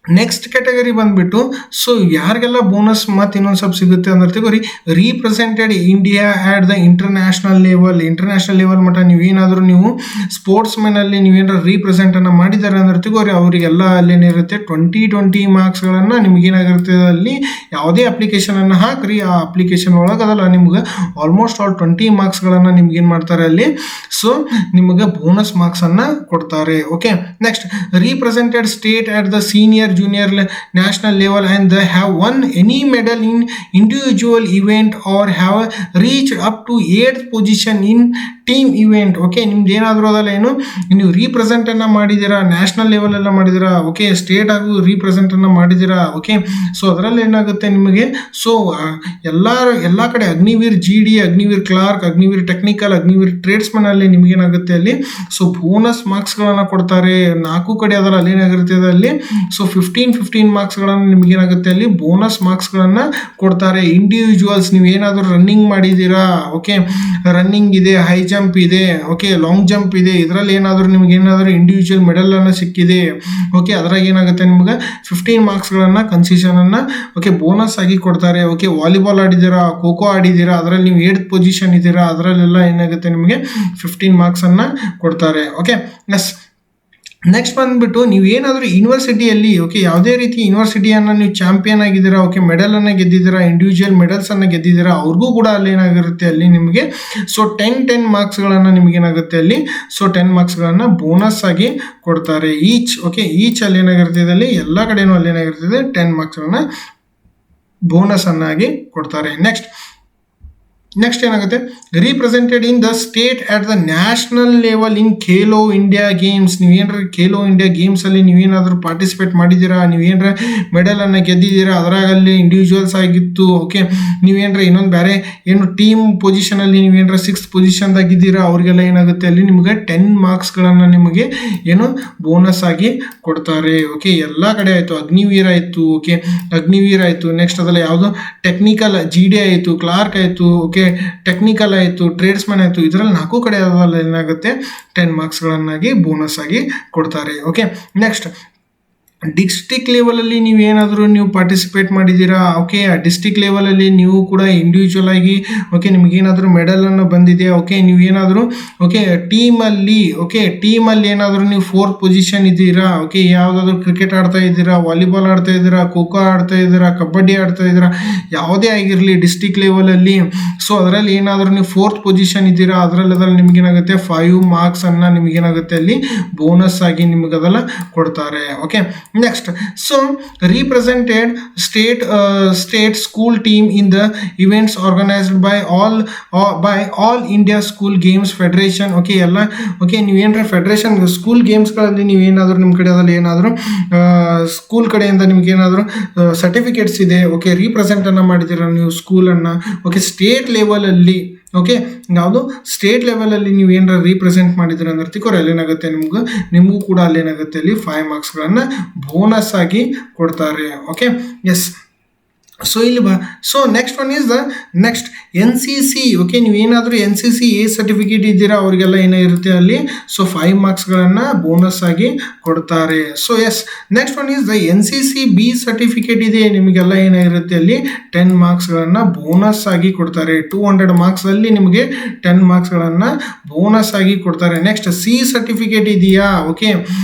ನೆಕ್ಸ್ಟ್ ಕ್ಯಾಟಗರಿ ಬಂದ್ಬಿಟ್ಟು ಸೊ ಯಾರಿಗೆಲ್ಲ ಬೋನಸ್ ಮತ್ತು ಇನ್ನೊಂದು ಸ್ವಲ್ಪ ಸಿಗುತ್ತೆ ಅಂದ್ರೆ ತಿಗೋರಿ represented India at the international level ಮಟ್ಟ ನೀವೇನಾದರೂ ನೀವು ಸ್ಪೋರ್ಟ್ಸ್ ಮೆನಲ್ಲಿ ನೀವೇನಾದ್ರು ರೀಪ್ರೆಸೆಂಟ್ ಅನ್ನು ಮಾಡಿದ್ದಾರೆ ಅಂದ್ರೆ ತಿಗೋರಿ ಅವರಿಗೆಲ್ಲ ಅಲ್ಲೇನಿರುತ್ತೆ 20 ಮಾರ್ಕ್ಸ್ಗಳನ್ನು ನಿಮ್ಗೇನಾಗಿರುತ್ತೆ ಅಲ್ಲಿ ಯಾವುದೇ ಅಪ್ಲಿಕೇಶನ್ ಅನ್ನು ಹಾಕ್ರಿ, ಆ ಅಪ್ಲಿಕೇಶನ್ ಒಳಗೆ ಅದಲ್ಲ ನಿಮ್ಗೆ ಆಲ್ಮೋಸ್ಟ್ ಆಲ್ 20 ಮಾರ್ಕ್ಸ್ಗಳನ್ನು ನಿಮ್ಗೆ ಏನು ಮಾಡ್ತಾರೆ ಅಲ್ಲಿ ಸೊ ನಿಮಗೆ ಬೋನಸ್ ಮಾರ್ಕ್ಸ್ ಅನ್ನ ಕೊಡ್ತಾರೆ. Okay, next represented state at the senior junior national level and they have won any medal in individual event or have reached up to 8th position in team event. Okay, ನಿಮ್ದು ಏನಾದರೂ ಅದಲ್ಲ ಏನು ನೀವು represent ಅನ್ನ ಮಾಡಿದ್ದೀರಾ, national level ಎಲ್ಲ ಮಾಡಿದ್ದೀರಾ. Okay, state ಆಗು ರೀಪ್ರೆಸೆಂಟ್ ಅನ್ನ ಮಾಡಿದ್ದೀರಾ. ಓಕೆ, ಸೊ ಅದರಲ್ಲಿ ಏನಾಗುತ್ತೆ ನಿಮಗೆ ಸೊ ಎಲ್ಲ ಕಡೆ Agniveer GD, Agniveer Clarke, Agniveer technical, Agniveer tradesman ಅಲ್ಲಿ ನಿಮ್ಗೇನಾಗುತ್ತೆ ಅಲ್ಲಿ ಸೊ ಬೋನಸ್ ಮಾರ್ಕ್ಸ್ಗಳನ್ನು ಕೊಡ್ತಾರೆ. 4 ಕಡೆ ಅದರ ಅಲ್ಲಿ ಏನಾಗಿರ್ತದೆ ಅಲ್ಲಿ ಸೊ 15 ಮಾರ್ಕ್ಸ್ಗಳನ್ನು ನಿಮ್ಗೇನಾಗುತ್ತೆ ಅಲ್ಲಿ ಬೋನಸ್ ಮಾರ್ಕ್ಸ್ಗಳನ್ನು ಕೊಡ್ತಾರೆ. ಇಂಡಿವಿಜುವಲ್ಸ್ ನೀವು ಏನಾದರೂ ರನ್ನಿಂಗ್ ಮಾಡಿದ್ದೀರಾ. ಓಕೆ, ರನ್ನಿಂಗ್ ಇದೆ, ಹೈ ಜಂಪ್ ಇದೆ, ಓಕೆ ಲಾಂಗ್ ಜಂಪ್ ಇದೆ, ಇದರಲ್ಲಿ ಏನಾದರೂ ನಿಮ್ಗೆ ಏನಾದರೂ ಇಂಡಿವಿಜುವಲ್ ಮೆಡಲ್ ಅನ್ನು ಸಿಕ್ಕಿದೆ. ಓಕೆ, ಅದ್ರಾಗ ಏನಾಗುತ್ತೆ ನಿಮ್ಗೆ 15 ಮಾರ್ಕ್ಸ್ಗಳನ್ನು ಕನ್ಸೆಷನ್ ಅನ್ನ ಓಕೆ ಬೋನಸ್ ಆಗಿ ಕೊಡ್ತಾರೆ. ಓಕೆ, ವಾಲಿಬಾಲ್ ಆಡಿದ್ದೀರಾ, ಖೋಖೋ ಆಡಿದ್ದೀರಾ, ಅದರಲ್ಲಿ ನೀವು 8th ಪೊಸಿಷನ್ ಇದ್ದೀರಾ, ಅದರಲ್ಲೆಲ್ಲ ಏನಾಗುತ್ತೆ ನಿಮಗೆ 15 ಮಾರ್ಕ್ಸ್ ಅನ್ನ ಕೊಡ್ತಾರೆ. Okay, yes. ನೆಕ್ಸ್ಟ್ ಬಂದ್ಬಿಟ್ಟು ನೀವು ಏನಾದರೂ ಯೂನಿವರ್ಸಿಟಿಯಲ್ಲಿ ಓಕೆ ಯಾವುದೇ ರೀತಿ ಯೂನಿವರ್ಸಿಟಿಯನ್ನು ನೀವು ಚಾಂಪಿಯನ್ ಆಗಿದ್ದೀರಾ, ಓಕೆ ಮೆಡಲನ್ನು ಗೆದ್ದಿದ್ದೀರಾ, ಇಂಡಿವಿಜುವಲ್ ಮೆಡಲ್ಸನ್ನು ಗೆದ್ದಿದ್ದೀರಾ, ಅವ್ರಿಗೂ ಕೂಡ ಅಲ್ಲಿ ಏನಾಗಿರುತ್ತೆ ಅಲ್ಲಿ ನಿಮಗೆ ಸೊ 10 ಮಾರ್ಕ್ಸ್ಗಳನ್ನು ನಿಮಗೇನಾಗುತ್ತೆ ಅಲ್ಲಿ ಸೊ 10 ಮಾರ್ಕ್ಸ್ಗಳನ್ನು ಬೋನಸ್ ಆಗಿ ಕೊಡ್ತಾರೆ ಈಚ್. ಓಕೆ, ಈಚ್ ಅಲ್ಲಿ ಏನಾಗಿರ್ತದೆ ಅಲ್ಲಿ ಎಲ್ಲ ಕಡೆನೂ ಅಲ್ಲಿ ಏನಾಗಿರ್ತದೆ 10 ಮಾರ್ಕ್ಸ್ಗಳನ್ನು ಬೋನಸ್ ಅನ್ನಾಗಿ ಕೊಡ್ತಾರೆ. ನೆಕ್ಸ್ಟ್ ಏನಾಗುತ್ತೆ represented in the state at the national level in Khelo India games. ನೀವೇನಾರ ಖೇಲೋ ಇಂಡಿಯಾ ಗೇಮ್ಸ್ ಅಲ್ಲಿ ನೀವೇನಾದರೂ ಪಾರ್ಟಿಸಿಪೇಟ್ ಮಾಡಿದ್ದೀರಾ, ನೀವೇನಾರ ಮೆಡಲ್ ಅನ್ನು ಗೆದ್ದಿದ್ದೀರಾ, ಅದರಾಗಲ್ಲಿ ಇಂಡಿವಿಜುವಲ್ಸ್ ಆಗಿತ್ತು. ಓಕೆ, ನೀವೇನಾರ ಇನ್ನೊಂದು ಬೇರೆ ಏನು ಟೀಮ್ ಪೊಸಿಷನ್ ಅಲ್ಲಿ ನೀವೇನಾರ 6th ಪೊಸಿಷನ್ದಾಗ ಇದ್ದೀರಾ, ಅವ್ರಿಗೆಲ್ಲ ಏನಾಗುತ್ತೆ ಅಲ್ಲಿ ನಿಮಗೆ 10 ಮಾರ್ಕ್ಸ್ಗಳನ್ನು ನಿಮಗೆ ಏನು ಬೋನಸ್ ಆಗಿ ಕೊಡ್ತಾರೆ. ಓಕೆ, ಎಲ್ಲ ಕಡೆ ಆಯಿತು, ಅಗ್ನಿವೀರ್ ಆಯಿತು. ಓಕೆ, ಅಗ್ನಿವೀರ್ ಆಯಿತು, ನೆಕ್ಸ್ಟ್ ಅದಲ್ಲ ಯಾವುದೋ ಟೆಕ್ನಿಕಲ್ GD ಆಯಿತು, ಕ್ಲಾರ್ಕ್ ಆಯಿತು, ಓಕೆ ಟೆಕ್ನಿಕಲ್ ಆಯಿತು, ಟ್ರೇಡ್ಸ್ಮನ್ ಆಯಿತು, ಇದರಲ್ಲಿ 4 ಕಡೆ ಏನಾಗುತ್ತೆ 10 ಮಾರ್ಕ್ಸ್ಗಳನ್ನಾಗಿ ಬೋನಸ್ ಆಗಿ ಕೊಡ್ತಾರೆ. ಓಕೆ, ನೆಕ್ಸ್ಟ್ ಡಿಸ್ಟ್ರಿಕ್ಟ್ ಲೆವೆಲಲ್ಲಿ ನೀವು ಪಾರ್ಟಿಸಿಪೇಟ್ ಮಾಡಿದ್ದೀರಾ. ಓಕೆ, ಆ ಡಿಸ್ಟ್ರಿಕ್ಟ್ ಲೆವೆಲಲ್ಲಿ ನೀವು ಕೂಡ ಇಂಡಿವಿಜುವಲ್ ಆಗಿ ಓಕೆ ನಿಮಗೇನಾದರೂ ಮೆಡಲನ್ನು ಬಂದಿದೆ. ಓಕೆ, ನೀವೇನಾದರೂ ಓಕೆ ಟೀಮಲ್ಲಿ ಏನಾದರೂ ನೀವು 4th ಪೊಸಿಷನ್ ಇದ್ದೀರಾ. ಓಕೆ, ಯಾವುದಾದ್ರೂ ಕ್ರಿಕೆಟ್ ಆಡ್ತಾ ಇದ್ದೀರಾ, ವಾಲಿಬಾಲ್ ಆಡ್ತಾ ಇದ್ದೀರಾ, ಖೋಖೋ ಆಡ್ತಾ ಇದ್ದೀರಾ, ಕಬಡ್ಡಿ ಆಡ್ತಾ ಇದ್ದೀರಾ, ಯಾವುದೇ ಆಗಿರಲಿ ಡಿಸ್ಟ್ರಿಕ್ಟ್ ಲೆವೆಲಲ್ಲಿ ಸೊ ಅದರಲ್ಲಿ ಏನಾದರೂ ನೀವು 4th ಪೊಸಿಷನ್ ಇದ್ದೀರಾ, ಅದರಲ್ಲಿ ನಿಮಗೇನಾಗುತ್ತೆ 5 ಮಾರ್ಕ್ಸನ್ನು ನಿಮಗೇನಾಗುತ್ತೆ ಅಲ್ಲಿ ಬೋನಸ್ ಆಗಿ ನಿಮಗದೆಲ್ಲ ಕೊಡ್ತಾರೆ. Okay, next so represented state school team in the events organized by all India School Games Federation. okay ಎಲ್ಲ ಓಕೆ ನೀವೇನರ ಫೆಡರೇಷನ್ ಸ್ಕೂಲ್ ಗೇಮ್ಸ್ಗಳಲ್ಲಿ ನೀವೇನಾದರೂ ನಿಮ್ಮ ಕಡೆ ಅದಲ್ಲಿ ಏನಾದರೂ ಸ್ಕೂಲ್ ಕಡೆಯಿಂದ ನಿಮ್ಗೆ ಏನಾದರೂ ಸರ್ಟಿಫಿಕೇಟ್ಸ್ ಇದೆ. ಓಕೆ, ರೀಪ್ರೆಸೆಂಟ್ ಅನ್ನು ಮಾಡಿದ್ದೀರಾ ನೀವು ಸ್ಕೂಲನ್ನು. ಓಕೆ, ಸ್ಟೇಟ್ ಲೆವೆಲಲ್ಲಿ ಓಕೆ, ಯಾವುದು ಸ್ಟೇಟ್ ಲೆವೆಲಲ್ಲಿ ನೀವು ಏನಾರ ರೀಪ್ರೆಸೆಂಟ್ ಮಾಡಿದ್ರೆ ಅಂದ್ರೆ ತಿಕೋರ್ ಅಲ್ಲೇನಾಗುತ್ತೆ ನಿಮಗೂ ಕೂಡ ಅಲ್ಲೇನಾಗುತ್ತೆ ಅಲ್ಲಿ 5 ಮಾರ್ಕ್ಸ್ಗಳನ್ನು ಬೋನಸ್ ಆಗಿ ಕೊಡ್ತಾರೆ. Okay, yes. ಸೊ ಇಲ್ಲಿ so next one is the next NCC. Okay, ನೀವು ಏನಾದರೂ NCC A ಸರ್ಟಿಫಿಕೇಟ್ ಇದ್ದೀರಾ ಅವರಿಗೆಲ್ಲ ಏನಿರುತ್ತೆ ಅಲ್ಲಿ ಸೊ 5 ಮಾರ್ಕ್ಸ್ಗಳನ್ನು ಬೋನಸ್ ಆಗಿ ಕೊಡ್ತಾರೆ. So yes, next one is the NCC B certificate ಇದೆ ನಿಮಗೆಲ್ಲ ಏನಾಗಿರುತ್ತೆ ಅಲ್ಲಿ 10 ಮಾರ್ಕ್ಸ್ಗಳನ್ನು ಬೋನಸ್ ಆಗಿ ಕೊಡ್ತಾರೆ. 200 ಮಾರ್ಕ್ಸಲ್ಲಿ ನಿಮಗೆ 10 ಮಾರ್ಕ್ಸ್ಗಳನ್ನು ಬೋನಸ್ ಆಗಿ ಕೊಡ್ತಾರೆ. ನೆಕ್ಸ್ಟ್ C ಸರ್ಟಿಫಿಕೇಟ್ ಇದೆಯಾ, ಓಕೆ,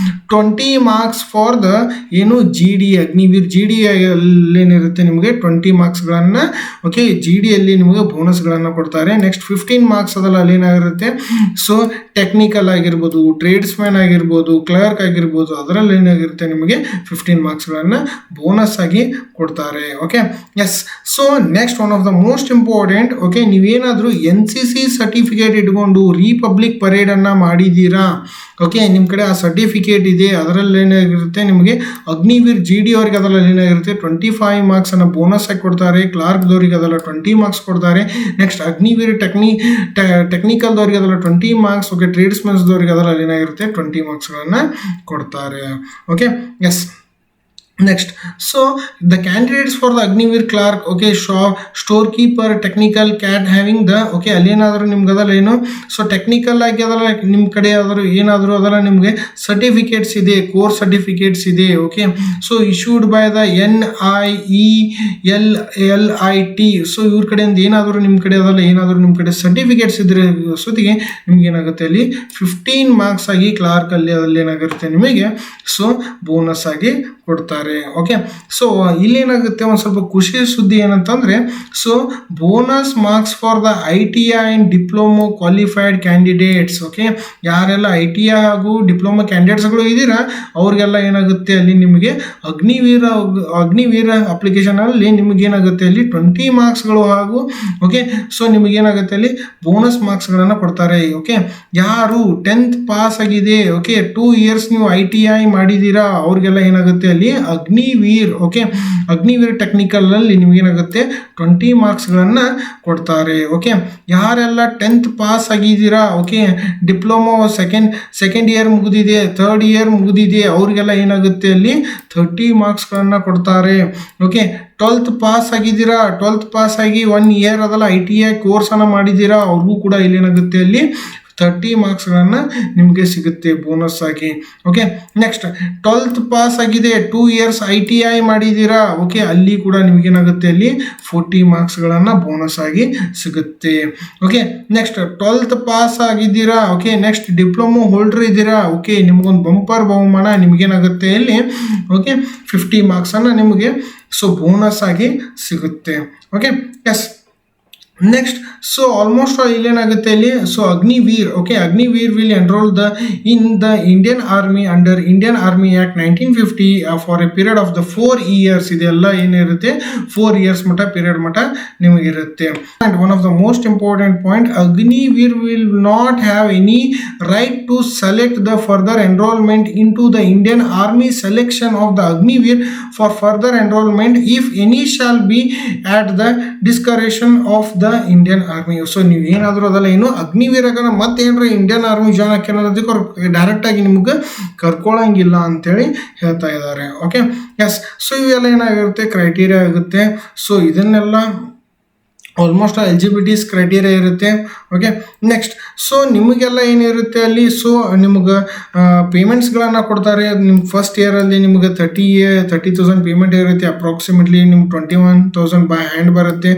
20 ಮಾರ್ಕ್ಸ್ ಫಾರ್ ದ ಏನು GD ಅಗ್ನಿವೀರ್ GD ಏನಿರುತ್ತೆ ನಿಮಗೆ 20 ಮಾರ್ಕ್ಸ್ಗಳನ್ನು ಓಕೆ GD ಅಲ್ಲಿ ನಿಮಗೆ ಬೋನಸ್ಗಳನ್ನು ಕೊಡ್ತಾರೆ. ನೆಕ್ಸ್ಟ್ 15 ಮಾರ್ಕ್ಸ್ ಅದಲ್ಲ ಅಲ್ಲಿ ಏನಾಗಿರುತ್ತೆ ಸೊ ಟೆಕ್ನಿಕಲ್ ಆಗಿರ್ಬೋದು, ಟ್ರೇಡ್ಸ್ಮ್ಯಾನ್ ಆಗಿರ್ಬೋದು, ಕ್ಲರ್ಕ್ ಆಗಿರ್ಬೋದು, ಅದರಲ್ಲಿ ಏನಾಗಿರುತ್ತೆ ನಿಮಗೆ 15 ಮಾರ್ಕ್ಸ್ಗಳನ್ನು ಬೋನಸ್ ಆಗಿ ಕೊಡ್ತಾರೆ. Okay, yes. So next one of the most important, okay, ನೀವೇನಾದರೂ NCC ಸರ್ಟಿಫಿಕೇಟ್ ಇಟ್ಕೊಂಡು ರಿಪಬ್ಲಿಕ್ ಪರೇಡನ್ನು ಮಾಡಿದ್ದೀರಾ, ಓಕೆ, ನಿಮ್ಮ ಕಡೆ ಆ ಸರ್ಟಿಫಿಕೇಟ್ ಇದೆ, ಅದರಲ್ಲಿ ಏನಾಗಿರುತ್ತೆ ನಿಮಗೆ ಅಗ್ನಿವೀರ್ GD ಅವ್ರಿಗೆ ಅದರಲ್ಲಿ ಏನಾಗಿರುತ್ತೆ 25 ಮಾರ್ಕ್ಸನ್ನು ಬೋನಸ್ ಆಗಿ ಕೊಡ್ತಾರೆ. ಕ್ಲಾರ್ಕ್ದವ್ರಿಗೆ ಅದೆಲ್ಲ 20 ಮಾರ್ಕ್ಸ್ ಕೊಡ್ತಾರೆ. ನೆಕ್ಸ್ಟ್ ಅಗ್ನಿವೀರ್ ಟೆಕ್ನಿಕಲ್ದವ್ರಿಗೆ ಅದೆಲ್ಲ 20 ಮಾರ್ಕ್ಸ್, ಓಕೆ, ಟ್ರೇಡ್ಸ್ಮನ್ಸ್ದವ್ರಿಗೆ ಅದರಲ್ಲಿ ಏನಾಗಿರುತ್ತೆ 20 ಮಾರ್ಕ್ಸ್ಗಳನ್ನು ಕೊಡ್ತಾರೆ. Okay, yes. Next, so the candidates for the Agniveer clerk, okay, storekeeper, technical, cat having the okay ಅಲ್ಲೇನಾದರೂ ನಿಮ್ಗೆ ಅದಲ್ಲ ಏನು ಸೊ ಟೆಕ್ನಿಕಲ್ ಆಗಿ ಅದಲ್ಲ ನಿಮ್ಮ ಕಡೆ ಆದರೂ ಏನಾದರೂ ಅದಲ್ಲ ನಿಮಗೆ ಸರ್ಟಿಫಿಕೇಟ್ಸ್ ಇದೆ, ಕೋರ್ಸ್ ಸರ್ಟಿಫಿಕೇಟ್ಸ್ ಇದೆ. Okay, so issued by the NIELLIT. So ಇವ್ರ ಕಡೆಯಿಂದ ಏನಾದರೂ ನಿಮ್ಮ ಕಡೆ ಅದಲ್ಲ ಏನಾದರೂ ನಿಮ್ಮ ಕಡೆ ಸರ್ಟಿಫಿಕೇಟ್ಸ್ ಇದ್ರೆ ಜೊತೆಗೆ ನಿಮ್ಗೆ ಏನಾಗುತ್ತೆ ಅಲ್ಲಿ 15 ಮಾರ್ಕ್ಸ್ ಆಗಿ ಕ್ಲಾರ್ಕ್ ಅಲ್ಲಿ ಏನಾಗಿರುತ್ತೆ ನಿಮಗೆ ಸೊ ಬೋನಸ್ ಆಗಿ ಕೊಡ್ತಾರೆ. ಓಕೆ, ಸೊ ಇಲ್ಲೇನಾಗುತ್ತೆ ಒಂದು ಸ್ವಲ್ಪ ಖುಷಿ ಸುದ್ದಿ ಏನಂತಂದರೆ so bonus marks for the ITI and diploma qualified candidates. Okay, ಯಾರೆಲ್ಲ ITI ಹಾಗೂ ಡಿಪ್ಲೊಮೊ ಕ್ಯಾಂಡಿಡೇಟ್ಸ್ಗಳು ಇದ್ದೀರಾ ಅವ್ರಿಗೆಲ್ಲ ಏನಾಗುತ್ತೆ ಅಲ್ಲಿ ನಿಮಗೆ ಅಗ್ನಿವೀರ ಅಪ್ಲಿಕೇಶನಲ್ಲಿ ನಿಮಗೇನಾಗುತ್ತೆ ಅಲ್ಲಿ 20 ಮಾರ್ಕ್ಸ್ಗಳು ಹಾಗೂ ಓಕೆ ಸೊ ನಿಮಗೇನಾಗುತ್ತೆ ಅಲ್ಲಿ ಬೋನಸ್ ಮಾರ್ಕ್ಸ್ಗಳನ್ನು ಕೊಡ್ತಾರೆ. ಓಕೆ, ಯಾರು 10th ಪಾಸ್ ಆಗಿದೆ, ಓಕೆ 2 ಇಯರ್ಸ್ ನೀವು ITI ಮಾಡಿದ್ದೀರಾ ಅವ್ರಿಗೆಲ್ಲ ಏನಾಗುತ್ತೆ ಅಲ್ಲಿ ಅಗ್ನಿವೀರ್ ಓಕೆ ಅಗ್ನಿವೀರ್ ಟೆಕ್ನಿಕಲ್ ಅಲ್ಲಿ ನಿಮಗೇನಾಗುತ್ತೆ 20 ಮಾರ್ಕ್ಸ್ಗಳನ್ನು ಕೊಡ್ತಾರೆ. ಓಕೆ, ಯಾರೆಲ್ಲ 10th ಪಾಸ್ ಆಗಿದ್ದೀರಾ, ಓಕೆ ಡಿಪ್ಲೊಮೊ ಸೆಕೆಂಡ್ ಇಯರ್ ಮುಗಿದಿದೆ, 3rd ಇಯರ್ ಮುಗಿದಿದೆ ಅವ್ರಿಗೆಲ್ಲ ಏನಾಗುತ್ತೆ ಅಲ್ಲಿ 30 ಮಾರ್ಕ್ಸ್ಗಳನ್ನು ಕೊಡ್ತಾರೆ. ಓಕೆ, 12th ಪಾಸ್ ಆಗಿದ್ದೀರಾ, 12th ಪಾಸ್ ಆಗಿ 1 ಇಯರ್ ಅದಲ್ಲ ITI ಕೋರ್ಸನ್ನು ಮಾಡಿದ್ದೀರಾ ಅವ್ರಿಗೂ ಕೂಡ ಇಲ್ಲಿ ಏನಾಗುತ್ತೆ ಅಲ್ಲಿ 30 ಮಾರ್ಕ್ಸ್ಗಳನ್ನು ನಿಮಗೆ ಸಿಗುತ್ತೆ ಬೋನಸ್ ಆಗಿ. ಓಕೆ, ನೆಕ್ಸ್ಟ್ 12th ಪಾಸ್ ಆಗಿದೆ, 2 ಇಯರ್ಸ್ ITI ಮಾಡಿದ್ದೀರಾ, ಓಕೆ ಅಲ್ಲಿ ಕೂಡ ನಿಮಗೇನಾಗುತ್ತೆ ಅಲ್ಲಿ 40 ಮಾರ್ಕ್ಸ್ಗಳನ್ನು ಬೋನಸ್ ಆಗಿ ಸಿಗುತ್ತೆ. ಓಕೆ, ನೆಕ್ಸ್ಟ್ 12th ಪಾಸ್ ಆಗಿದ್ದೀರಾ, ಓಕೆ ನೆಕ್ಸ್ಟ್ ಡಿಪ್ಲೊಮೊ ಹೋಲ್ಡರ್ ಇದ್ದೀರಾ, ಓಕೆ ನಿಮಗೊಂದು ಬಂಪರ್ ಬಹುಮಾನ ನಿಮಗೇನಾಗುತ್ತೆ ಇಲ್ಲಿ ಓಕೆ 50 ಮಾರ್ಕ್ಸನ್ನು ನಿಮಗೆ ಸೊ ಬೋನಸ್ ಆಗಿ ಸಿಗುತ್ತೆ. Okay, yes. Next so almost ಇಲ್ಲೇನಾಗುತ್ತೆ ಇಲ್ಲಿ so Agniveer okay Agniveer will enrol in the Indian Army under Indian Army Act 1950 for a period of the 4 years. ಇದೆಲ್ಲ ಏನಿರುತ್ತೆ 4 ಇಯರ್ಸ್ ಮಟ್ಟ ಪೀರಿಯಡ್ ಮಟ್ಟ ನಿಮಗಿರುತ್ತೆ. And one of the most important point, Agniveer will not have any right to select the further enrolment into the Indian Army selection of the Agniveer for further enrolment if any shall be at the discretion of the Indian Army. So ನೀವು ಏನಾದರೂ ಅದಲ್ಲ ಏನು ಅಗ್ನಿವೀರಾಗ ಮತ್ತೇನ್ರ Indian Army join ಹಾಕಿ direct ಆಗಿ ನಿಮ್ಗೆ ಕರ್ಕೊಳ್ಳಂಗಿಲ್ಲ ಅಂತೇಳಿ ಹೇಳ್ತಾ ಇದ್ದಾರೆ. Okay, yes. ಸೊ ಇವೆಲ್ಲ ಏನಾಗಿರುತ್ತೆ ಕ್ರೈಟೀರಿಯಾ ಆಗುತ್ತೆ. ಸೊ ಇದನ್ನೆಲ್ಲ ಆಲ್ಮೋಸ್ಟ್ ಎಲಿಜಿಬಿಲಿಟೀಸ್ ಕ್ರೈಟೀರಿಯಾ ಇರುತ್ತೆ. ಓಕೆ, ನೆಕ್ಸ್ಟ್ ಸೊ ನಿಮಗೆಲ್ಲ ಏನಿರುತ್ತೆ ಅಲ್ಲಿ ಸೊ ನಿಮ್ಗೆ ಪೇಮೆಂಟ್ಸ್ಗಳನ್ನು ಕೊಡ್ತಾರೆ. ನಿಮ್ಮ ಫಸ್ಟ್ ಇಯರಲ್ಲಿ ನಿಮ್ಗೆ 30,000 ಪೇಮೆಂಟ್ ಇರುತ್ತೆ. ಅಪ್ರಾಕ್ಸಿಮೇಟ್ಲಿ ನಿಮ್ಗೆ 21,000 ಬೈ ಹ್ಯಾಂಡ್ ಬರುತ್ತೆ.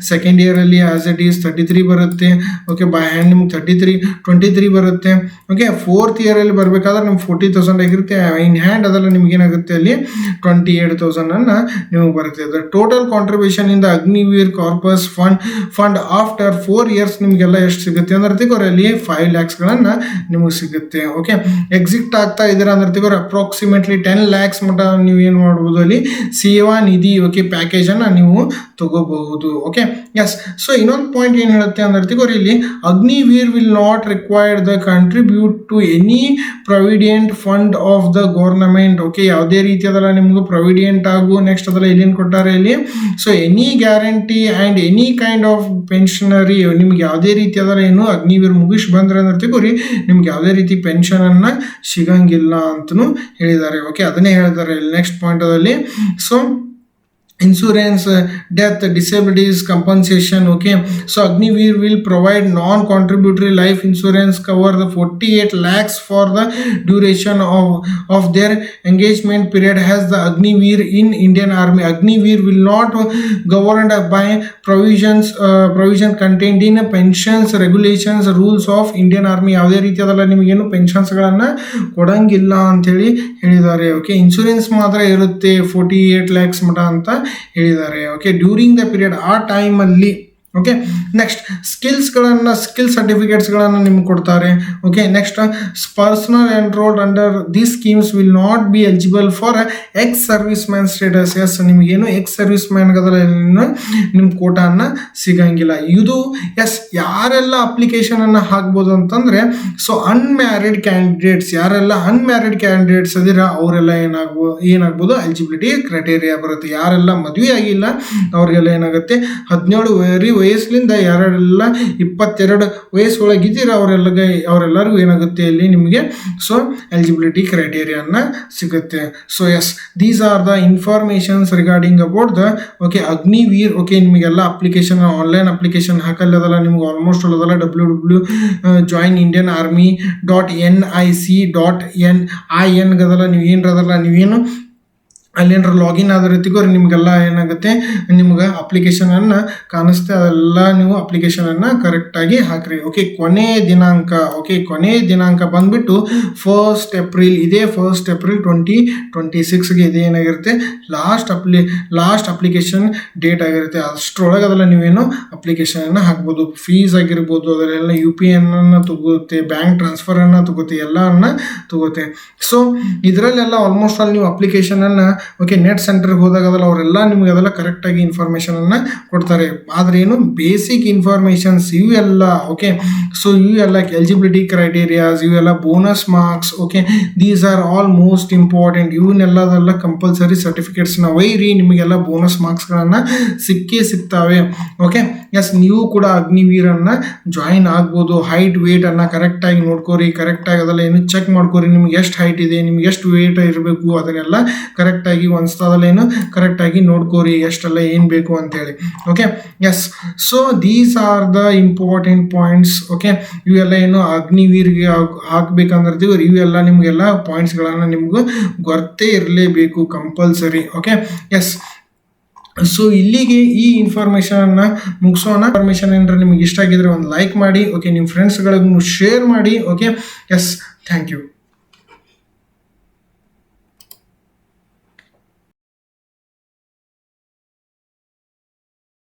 ಸೆಕೆಂಡ್ ಇಯರಲ್ಲಿ ಆ್ಯಸ್ ಇಟ್ ಈಸ್ 33 ಬರುತ್ತೆ. ಓಕೆ, ಬೈ ಹ್ಯಾಂಡ್ ನಿಮ್ಗೆ 23 ಬರುತ್ತೆ. ಓಕೆ, 4th ಇಯರಲ್ಲಿ ಬರಬೇಕಾದ್ರೆ ನಿಮ್ಗೆ 40,000 ಆಗಿರುತ್ತೆ. ಇನ್ ಹ್ಯಾಂಡ್ ಅದೆಲ್ಲ ನಿಮ್ಗೇನಾಗುತ್ತೆ ಅಲ್ಲಿ 28,000 ನಿಮಗೆ ಬರುತ್ತೆ. The total contribution in the Agniveer corpus fund after 4 years ನಿಮಗೆಲ್ಲ ಎಷ್ಟು ಸಿಗುತ್ತೆ ಅಂದ್ರೆ ತಿಗೋರಿ ಅಲ್ಲಿ 5 lakhsಗಳನ್ನ ನಿಮಗೆ ಸಿಗುತ್ತೆ. ಓಕೆ, ಎಕ್ಸಿಟ್ ಆಗ್ತಾ ಇದ್ದೀರಾ ಅಂದ್ರೆ ತಿಗೋರಿ ಅಪ್ರಾಕ್ಸಿಮೇಟ್ಲಿ 10 lakhs ಮಟ್ಟ ನೀವು ಏನು ಮಾಡ್ಬೋದು ಅಲ್ಲಿ ಸೇವಾ ನಿಧಿ ಓಕೆ ಪ್ಯಾಕೇಜ್ ಅನ್ನ ನೀವು ತಗೋಬಹುದು. Okay, yes. ಸೊ ಇನ್ನೊಂದು ಪಾಯಿಂಟ್ ಏನು ಹೇಳುತ್ತೆ ಅಂದ್ರೆ ತಿಗೋರಿ ಇಲ್ಲಿ Agniveer will not required the contribute to any provident fund of the government. Okay, ಯಾವುದೇ ರೀತಿಯಾದಲ್ಲ ನಿಮ್ಗೆ ಪ್ರೊವಿಡೆಂಟ್ ಆಗು ನೆಕ್ಸ್ಟ್ ಅದೆಲ್ಲ ಇಲ್ಲಿ ಏನು ಕೊಟ್ಟಾರೆ ಇಲ್ಲಿ. So any guarantee and any kind of pensionary ನಿಮ್ಗೆ ಯಾವುದೇ ರೀತಿಯಾದಲ್ಲ ಏನು ಅಗ್ನಿವೀರ್ ಮುಗಿಸಿ ಬಂದ್ರೆ ಅಂದ್ರೆ ತಿಗೋರಿ ನಿಮ್ಗೆ ಯಾವುದೇ ರೀತಿ ಪೆನ್ಷನ್ ಅನ್ನ ಸಿಗಂಗಿಲ್ಲ ಅಂತಲೂ ಹೇಳಿದ್ದಾರೆ. ಓಕೆ, ಅದನ್ನೇ ಹೇಳಿದ್ದಾರೆ ಇಲ್ಲಿ ನೆಕ್ಸ್ಟ್ ಪಾಯಿಂಟ್ ಅದಲ್ಲಿ. So insurance, death, disabilities compensation. Okay, so Agniveer will provide non-contributory life insurance cover the 48 lakhs for the duration of their engagement period has the Agniveer in Indian Army. Agniveer will not governed by provision contained in pensions regulations rules of Indian Army. ಯಾವುದೇ ರೀತಿಯಾದಲ್ಲ ನಿಮಗೇನು ಪೆನ್ಷನ್ಸ್ಗಳನ್ನು ಕೊಡಂಗಿಲ್ಲ ಅಂತೇಳಿ ಹೇಳಿದ್ದಾರೆ. Okay, insurance ಮಾತ್ರ ಇರುತ್ತೆ 48 lakhs ಮಟ ಅಂತ ಹೇಳಿದ್ದಾರೆ. ಓಕೆ, ಡ್ಯೂರಿಂಗ್ ದ ಪೀರಿಯಡ್ ಆ ಟೈಮಲ್ಲಿ. ಓಕೆ, ನೆಕ್ಸ್ಟ್ ಸ್ಕಿಲ್ ಸರ್ಟಿಫಿಕೇಟ್ಸ್ಗಳನ್ನು ನಿಮ್ಗೆ ಕೊಡ್ತಾರೆ. Okay, next personal enrolled under these schemes will not be eligible for ex service man status. Yes, ನಿಮಗೇನು ಎಕ್ಸ್ ಸರ್ವಿಸ್ ಮ್ಯಾನ್ಗದಲ್ಲ ನಿಮ್ಮ ಕೋಟಾನ ಸಿಗಂಗಿಲ್ಲ. ಇದು ಎಸ್ ಯಾರೆಲ್ಲ ಅಪ್ಲಿಕೇಶನನ್ನು ಹಾಕ್ಬೋದು ಅಂತಂದರೆ ಸೊ ಅನ್ಮ್ಯಾರಿಡ್ ಕ್ಯಾಂಡಿಡೇಟ್ಸ್, ಯಾರೆಲ್ಲ ಅನ್ಮ್ಯಾರಿಡ್ ಕ್ಯಾಂಡಿಡೇಟ್ಸ್ ಅದೀರ ಅವರೆಲ್ಲ ಏನಾಗ್ಬೋದು ಎಲಿಜಿಬಿಲಿಟಿ ಕ್ರೈಟೇರಿಯಾ ಬರುತ್ತೆ. ಯಾರೆಲ್ಲ ಮದುವೆ ಆಗಿಲ್ಲ ಅವ್ರಿಗೆಲ್ಲ ಏನಾಗುತ್ತೆ 17 ವಯಸ್ಸಿನಿಂದ ಯಾರೆಲ್ಲ 22 ವಯಸ್ಸೊಳಗಿದ್ದೀರ ಅವರೆಲ್ಲರಿಗೂ ಏನಾಗುತ್ತೆ ಇಲ್ಲಿ ನಿಮಗೆ ಸೊ ಎಲಿಜಿಬಿಲಿಟಿ ಕ್ರೈಟೇರಿಯಾನ ಸಿಗುತ್ತೆ. So yes, these are the informations regarding about the okay Agniveer. Okay, ನಿಮಗೆಲ್ಲ ಅಪ್ಲಿಕೇಶನ್ ಆನ್ಲೈನ್ ಅಪ್ಲಿಕೇಶನ್ ಹಾಕಲ್ಲದಲ್ಲ ನಿಮ್ಗೆ ಆಲ್ಮೋಸ್ಟ್ ಅಲ್ಲದಲ್ಲ www.joinindianarmy.nic.in ಗದಲ್ಲ ನೀವು ಏನರದಲ್ಲ ನೀವೇನು ಅಲ್ಲೇನಾರ ಲಾಗಿನ್ ಆದ ರೀತಿಗೋರಿ ನಿಮಗೆಲ್ಲ ಏನಾಗುತ್ತೆ ನಿಮ್ಗೆ ಅಪ್ಲಿಕೇಶನನ್ನು ಕಾಣಿಸ್ತೆ. ಅದೆಲ್ಲ ನೀವು ಅಪ್ಲಿಕೇಶನನ್ನು ಕರೆಕ್ಟಾಗಿ ಹಾಕ್ರಿ. ಓಕೆ, ಕೊನೆ ದಿನಾಂಕ ಬಂದುಬಿಟ್ಟು 1st ಏಪ್ರಿಲ್. ಇದೇ 1st ಏಪ್ರಿಲ್ 2026ಗೆ ಇದೇ ಏನಾಗಿರುತ್ತೆ ಲಾಸ್ಟ್ ಅಪ್ಲಿಕೇಶನ್ ಡೇಟ್ ಆಗಿರುತ್ತೆ. ಅಷ್ಟರೊಳಗೆ ಅದೆಲ್ಲ ನೀವೇನು ಅಪ್ಲಿಕೇಶನನ್ನು ಹಾಕ್ಬೋದು. ಫೀಸ್ ಆಗಿರ್ಬೋದು ಅದರೆಲ್ಲ UPN ತಗೋತೆ, ಬ್ಯಾಂಕ್ ಟ್ರಾನ್ಸ್ಫರನ್ನು ತಗೋತೆ, ಎಲ್ಲವನ್ನು ತಗೋತೆ. ಸೊ ಇದರಲ್ಲೆಲ್ಲ ಆಲ್ಮೋಸ್ಟ್ ಅಲ್ಲಿ ನೀವು ಅಪ್ಲಿಕೇಶನನ್ನು ಓಕೆ ನೆಟ್ ಸೆಂಟರ್ಗೆ ಹೋದಾಗದಲ್ಲ ಅವರೆಲ್ಲ ನಿಮಗೆ ಅದೆಲ್ಲ ಕರೆಕ್ಟಾಗಿ ಇನ್ಫಾರ್ಮೇಷನನ್ನು ಕೊಡ್ತಾರೆ. ಆದರೆ ಏನು ಬೇಸಿಕ್ ಇನ್ಫಾರ್ಮೇಷನ್ಸ್ ಇವೆಲ್ಲ. ಓಕೆ, ಸೊ ಇವೆಲ್ಲ ಎಲಿಜಿಬಿಲಿಟಿ ಕ್ರೈಟೇರಿಯಾಸ್, ಇವೆಲ್ಲ bonus marks. Okay, these are all most important. ಇವನ್ನೆಲ್ಲದೆಲ್ಲ ಕಂಪಲ್ಸರಿ ಸರ್ಟಿಫಿಕೇಟ್ಸ್ನ ಒಯ್ಯಿರಿ, ನಿಮಗೆಲ್ಲ ಬೋನಸ್ ಮಾರ್ಕ್ಸ್ಗಳನ್ನು ಸಿಗ್ತಾವೆ. ಓಕೆ, ಎಸ್, ನೀವು ಕೂಡ ಅಗ್ನಿವೀರನ್ನು ಜಾಯಿನ್ ಆಗ್ಬೋದು. ಹೈಟ್ ವೇಟನ್ನು ಕರೆಕ್ಟಾಗಿ ನೋಡ್ಕೋರಿ, ಕರೆಕ್ಟಾಗಿ ಅದೆಲ್ಲ ಏನು ಚೆಕ್ ಮಾಡ್ಕೋರಿ. ನಿಮ್ಗೆ ಎಷ್ಟು ಹೈಟ್ ಇದೆ, ನಿಮ್ಗೆ ಎಷ್ಟು ವೇಟ್ ಇರಬೇಕು ಅದನ್ನೆಲ್ಲ ಕರೆಕ್ಟಾಗಿ ಒಂದ್ಸಲೇನು ಕರೆಕ್ಟಾಗಿ ನೋಡ್ಕೋರಿ ಎಷ್ಟೆಲ್ಲ ಏನು ಬೇಕು ಅಂತೇಳಿ. Okay, yes. So these are the important points. Okay, ಇವೆಲ್ಲ ಏನು ಅಗ್ನಿವೀರ್ಗೆ ಹಾಕ್ಬೇಕಂದಿರ್ತೀವಿ ಇವೆಲ್ಲ ನಿಮಗೆಲ್ಲ ಪಾಯಿಂಟ್ಸ್ಗಳನ್ನು ನಿಮ್ಗೆ ಗೊತ್ತೇ ಇರಲೇಬೇಕು ಕಂಪಲ್ಸರಿ. Okay, yes. ಸೊ ಇಲ್ಲಿಗೆ ಈ ಇನ್ಫಾರ್ಮೇಷನ್ನ ಮುಗಿಸೋಣ. ಇನ್ಫಾರ್ಮೇಷನ್ ಏನಾರ ನಿಮ್ಗೆ ಇಷ್ಟ ಆಗಿದ್ರೆ ಒಂದು ಲೈಕ್ ಮಾಡಿ. ಓಕೆ, ನಿಮ್ಮ ಫ್ರೆಂಡ್ಸ್ಗಳಿಗೂ ಶೇರ್ ಮಾಡಿ. Okay, yes, thank you.